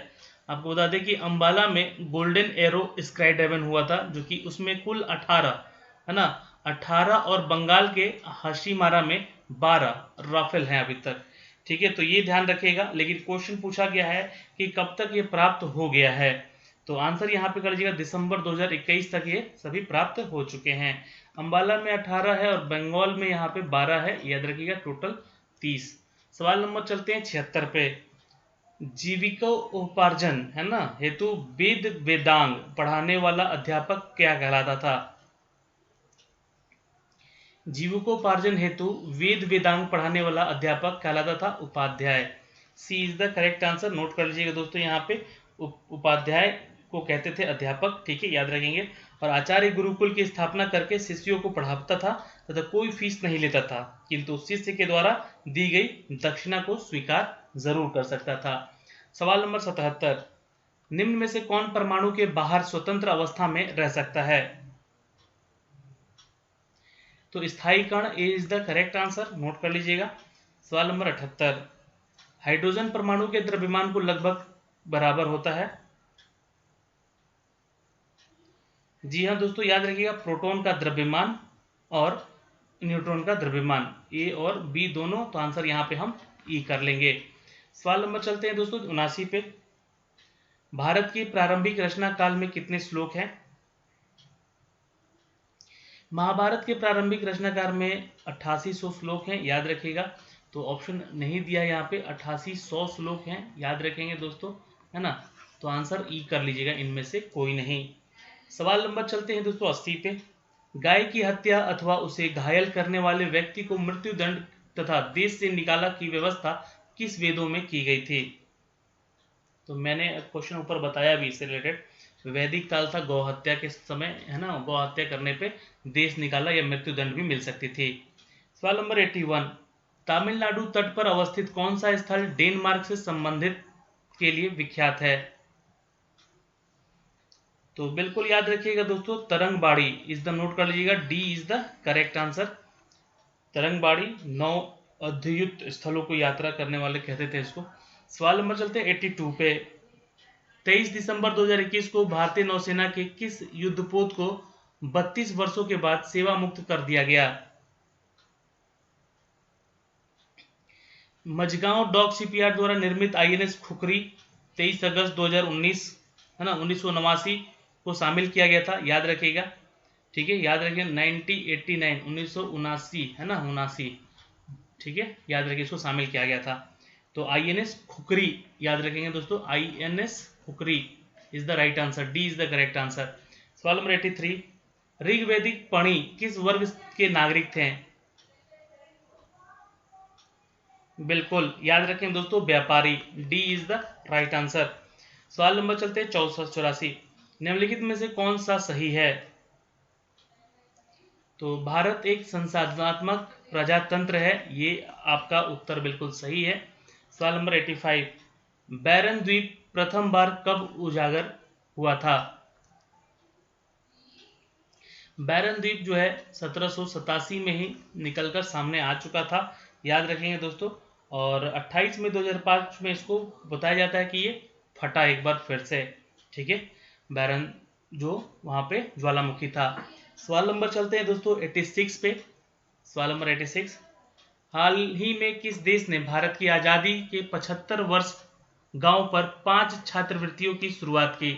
आपको बता दें कि अंबाला में गोल्डन एरो स्काई ड्राइवन हुआ था, जो कि उसमें कुल 18, है ना, 18, और बंगाल के हाशीमारा में 12 राफेल हैं अभी तक। ठीक है, तो ये ध्यान रखिएगा। लेकिन क्वेश्चन पूछा गया है कि कब तक ये प्राप्त हो गया है, तो आंसर यहाँ पे कर लीजिएगा दिसंबर 2021 तक ये सभी प्राप्त हो चुके हैं। अंबाला में 18 है और बंगाल में यहाँ पे 12 है, याद रखिएगा, टोटल 30। सवाल नंबर चलते हैं 76 पे। जीविकोपार्जन, है ना, हेतु वेद वेदांग पढ़ाने वाला अध्यापक क्या कहलाता था? जीविकोपार्जन हेतु वेद वेदांग पढ़ाने वाला अध्यापक कहलाता था उपाध्याय। C is the correct answer, note कर लीजिएगा दोस्तों यहाँ पे, उपाध्याय को कहते थे अध्यापक। ठीक है, याद रखेंगे। और आचार्य गुरुकुल की स्थापना करके शिष्यों को पढ़ाता था तथा कोई फीस नहीं लेता था, किंतु शिष्य के द्वारा दी गई दक्षिणा को स्वीकार जरूर कर सकता था। सवाल नंबर 77। निम्न में से कौन परमाणु के बाहर स्वतंत्र अवस्था में रह सकता है? तो स्थायी कण A is the correct answer, note कर लीजिएगा। सवाल नंबर 78। हाइड्रोजन परमाणु के द्रव्यमान को लगभग बराबर होता है? जी हाँ दोस्तों, याद रखिएगा, प्रोटॉन का द्रव्यमान और न्यूट्रॉन का द्रव्यमान, ए और बी दोनों, तो आंसर यहाँ पे हम ई कर लेंगे। सवाल नंबर चलते हैं दोस्तों 79 पे। भारत की प्रारंभिक रचना काल में कितने श्लोक हैं? महाभारत के प्रारंभिक रचनाकार में 8800 श्लोक हैं, याद रखिएगा। तो ऑप्शन नहीं दिया यहाँ पे, 8800 श्लोक हैं, याद रखेंगे दोस्तों, है ना। तो आंसर ई कर लीजिएगा, इनमें से कोई नहीं। सवाल नंबर चलते हैं दोस्तों 80 पे। गाय की हत्या अथवा उसे घायल करने वाले व्यक्ति को मृत्युदंड तथा देश से निकाला की व्यवस्था किस वेदों में की गई थी? तो मैंने क्वेश्चन ऊपर बताया भी इससे रिलेटेड, वैदिक काल था, गौ हत्या के समय, है ना, गौ हत्या करने पे देश निकाला या मृत्युदंड भी मिल सकती थी। सवाल नंबर 81। तमिलनाडु तट पर अवस्थित कौन सा स्थल डेनमार्क से संबंधित के लिए विख्यात है? तो बिल्कुल याद रखिएगा दोस्तों, तरंगबाड़ी इज द, नोट कर लीजिएगा, D is the correct answer. Tharangambadi 9 अद्भुत स्थलों को यात्रा करने वाले कहते थे इसको। सवाल नंबर चलते हैं 82 पे। 23 दिसंबर 2021 को भारतीय नौसेना के किस युद्धपोत को 32 वर्षों के बाद सेवा मुक्त कर दिया गया? मझगांव डॉक शिपयार्ड द्वारा निर्मित आईएनएस खुखरी 23 अगस्त 2019, है ना, 1989 को शामिल किया गया था, याद रखिएगा। ठीक है, याद रखिए 1989, 1979, है ना, 79। ठीक है, याद रखिए, इसको शामिल किया गया था। तो आईएनएस खुखरी याद रखेंगे दोस्तों, INS Khukri is the right answer, D is the correct answer. सवाल नंबर 83, ऋग्वैदिक पणि किस वर्ग के नागरिक थे? बिल्कुल याद रखें दोस्तों, व्यापारी, D is the right answer. सवाल नंबर चलते हैं 484, निम्नलिखित में से कौन सा सही है? तो भारत एक संसाधनात्मक प्रजातंत्र है, ये आपका उत्तर बिल्कुल सही है। सवाल नंबर 85, बैरन द्वीप प्रथम बार कब उजागर हुआ था? बैरन द्वीप जो है 1787 में ही निकलकर सामने आ चुका था, याद रखेंगे दोस्तों। और 28 मई 2005 में इसको बताया जाता है कि ये फटा एक बार फिर से, ठीक है, बैरन जो वहां पे ज्वालामुखी था। सवाल नंबर चलते हैं दोस्तों 86 पे। सवाल नंबर 86, हाल ही में किस देश ने भारत की आज़ादी के 75 वर्ष गांव पर 5 छात्रवृत्तियों की शुरुआत की?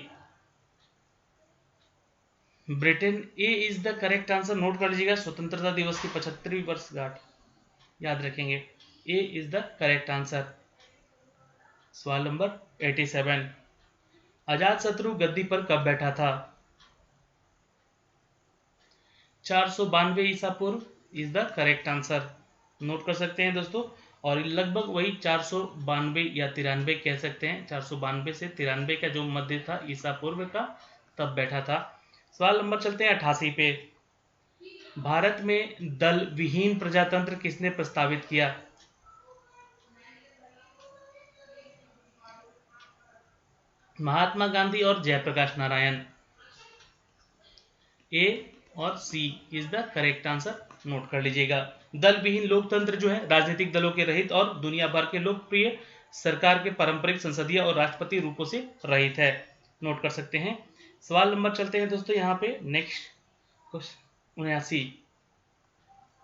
Britain, A is the correct answer, note कर लीजिएगा, स्वतंत्रता दिवस की 75वीं वर्षगांठ याद रखेंगे, ए इज द करेक्ट आंसर। सवाल नंबर 87, अजातशत्रु गद्दी पर कब बैठा था? 492 ईसा पूर्व is the correct answer, note कर सकते हैं दोस्तों। और लगभग वही 492 या 93 कह सकते हैं, 492 से 93 का जो मध्य था ईसा पूर्व का, तब बैठा था। सवाल नंबर चलते हैं 88 पे, भारत में दल विहीन प्रजातंत्र किसने प्रस्तावित किया? महात्मा गांधी और जयप्रकाश नारायण, ए और C is the correct answer, note कर लीजिएगा। दल विहीन लोकतंत्र जो है राजनीतिक दलों के रहित और दुनिया भर के लोकप्रिय सरकार के पारंपरिक संसदीय और राष्ट्रपति रूपों से रहित है, नोट कर सकते हैं। सवाल नंबर चलते हैं दोस्तों यहाँ पे नेक्स्ट 79,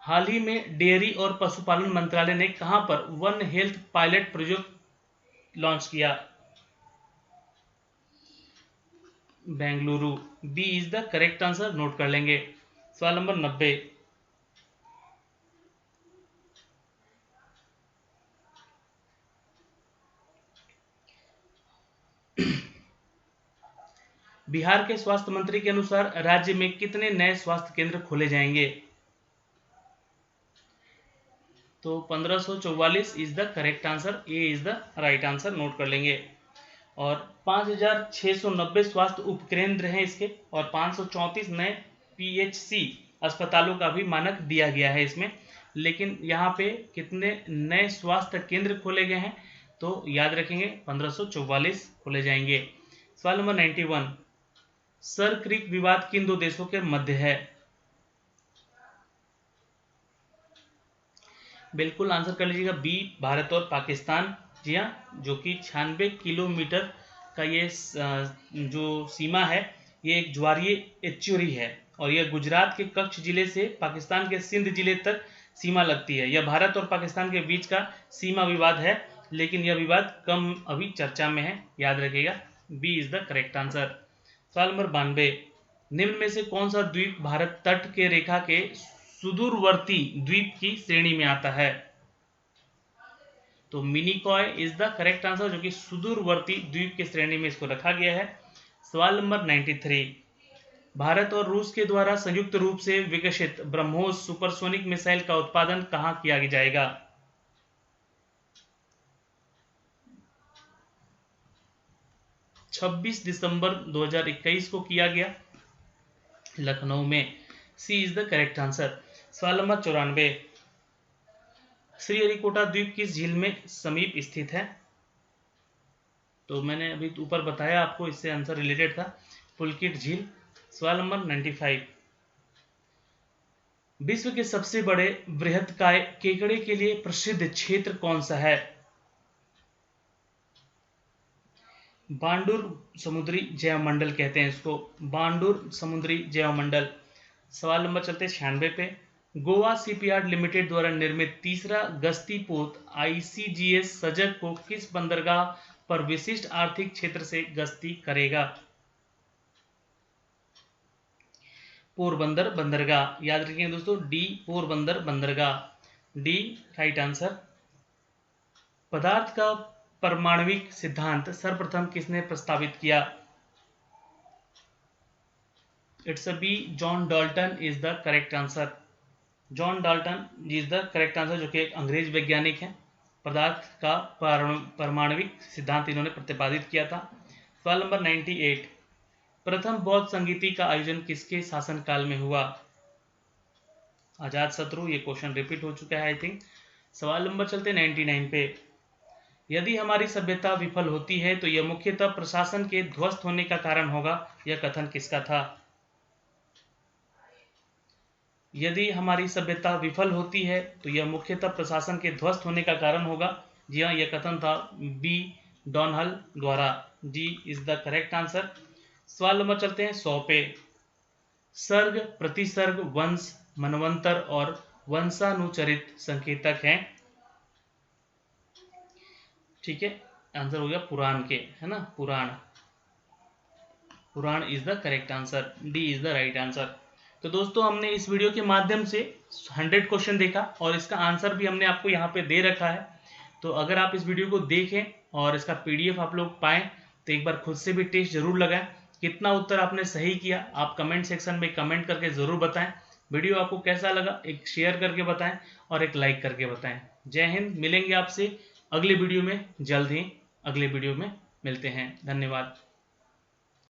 हाल ही में डेयरी और पशुपालन मंत्रालय ने कहां पर one health pilot project launch किया? Bengaluru, B is the correct answer, note कर लेंगे। सवाल नंबर 90, बिहार के स्वास्थ्य मंत्री के अनुसार राज्य में कितने नए स्वास्थ्य केंद्र खोले जाएंगे? तो 1544 is the correct answer, A is the right answer, note कर लेंगे। और 5690 स्वास्थ्य उपकेंद्र हैं इसके, और 534 नए पीएचसी अस्पतालों का भी मानक दिया गया है इसमें। लेकिन यहाँ पे कितने नए स्वास्थ्य केंद्र खोले गए हैं? तो याद रखेंगे 1544 खोले जाएंगे। सवाल नंबर 91, सर क्रीक विवाद किन दो देशों के मध्य है? बिल्कुल आंसर कर लीजिएगा, बी भारत और पाकिस्तान, जी हाँ, जो कि 96 किलोमीटर का ये जो सीमा है, ये एक ज्वारीय एस्चुरी है, और यह गुजरात के कच्छ जिले से पाकिस्तान के सिंध जिले तक सीमा लगती है। यह भारत और पाकिस्तान के बीच का सीमा विवाद है, लेकिन यह विवाद कम अभी चर्चा में है, याद रखिएगा, B is the correct answer. सवाल नंबर 92, निम्न में से कौन सा द्वीप भारत तट के रेखा के सुदूरवर्ती द्वीप की श्रेणी में आता है? तो Minicoy is the correct answer, जो कि सुदूरवर्ती द्वीप की श्रेणी में इसको रखा गया है। सवाल नंबर 93, भारत और रूस के द्वारा संयुक्त रूप से विकसित ब्रह्मोस सुपरसोनिक मिसाइल का उत्पादन कहां किया जाएगा? छब्बीस दिसंबर 2021 को किया गया, लखनऊ में, सी इज द करेक्ट आंसर। सवाल नंबर 94, श्रीहरिकोटा द्वीप किस झील में समीप स्थित है? तो मैंने अभी ऊपर बताया आपको, इससे आंसर रिलेटेड था, पुलकित झील। सवाल नंबर 95, विश्व के सबसे बड़े बृहत्काय केकड़े के लिए प्रसिद्ध क्षेत्र कौन सा है? बांडुर समुद्री जैवमंडल कहते हैं इसको, बांडुर समुद्री जैवमंडल। सवाल नंबर चलते 96 पे, गोवा शिपयार्ड लिमिटेड द्वारा निर्मित तीसरा गश्ती पोत आईसीजीएस सजग को किस बंदरगाह पर विशिष्ट आर्थिक क्षेत्र से गश्ती करेगा? पोरबंदर बंदरगाह, याद रखिए दोस्तों, डी पोरबंदर बंदरगाह, डी राइट आंसर। पदार्थ का परमाणविक सिद्धांत सर्वप्रथम किसने प्रस्तावित किया? It's a B, John Dalton is the correct answer. John Dalton is the correct answer, जो कि एक अंग्रेज वैज्ञानिक हैं। पदार्थ का परमाणविक सिद्धांत इन्होंने प्रतिपादित किया था। सवाल नंबर 98, प्रथम बौद्ध संगीति का आयोजन किसके शासनकाल में हुआ? अजातशत्रु। ये क्वेश्चन रिपीट हो चुका है आई थिंक। सवाल नंबर चलते 99 पे। यदि हमारी सभ्यता विफल होती है तो यह मुख्यतः प्रशासन के ध्वस्त होने का कारण होगा, यह कथन किसका था? यदि हमारी सभ्यता विफल होती है तो यह मुख्यतः प्रशासन के ध्वस्त होने का कारण होगा। जी हाँ, यह कथन था बी, डॉनहल द्वारा। D is the correct answer. सवाल नंबर चलते हैं 100 पे। सर्ग, प्रतिसर्ग, वंश, मनवंतर और वंशानुचरित संकेतक हैं। ठीक है, आंसर हो गया पुराण के, है ना, पुराण। Purana is the correct answer. D is the right answer. तो दोस्तों, हमने इस वीडियो के माध्यम से 100 क्वेश्चन देखा और इसका आंसर भी हमने आपको यहाँ पे दे रखा है। तो अगर आप इस वीडियो को देखें और इसका पीडीएफ आप लोग पाएं तो एक बार खुद से भी टेस्ट जरूर लगाएं। कितना उत्तर आपने सही किया आप कमेंट सेक्शन में कमेंट करके ज़रूर बताएं। वीडियो आपको कैसा लगा एक शेयर करके बताएं और एक लाइक करके बताएं। जय हिंद। मिलेंगे आपसे अगले वीडियो में, जल्द ही अगले वीडियो में मिलते हैं। धन्यवाद।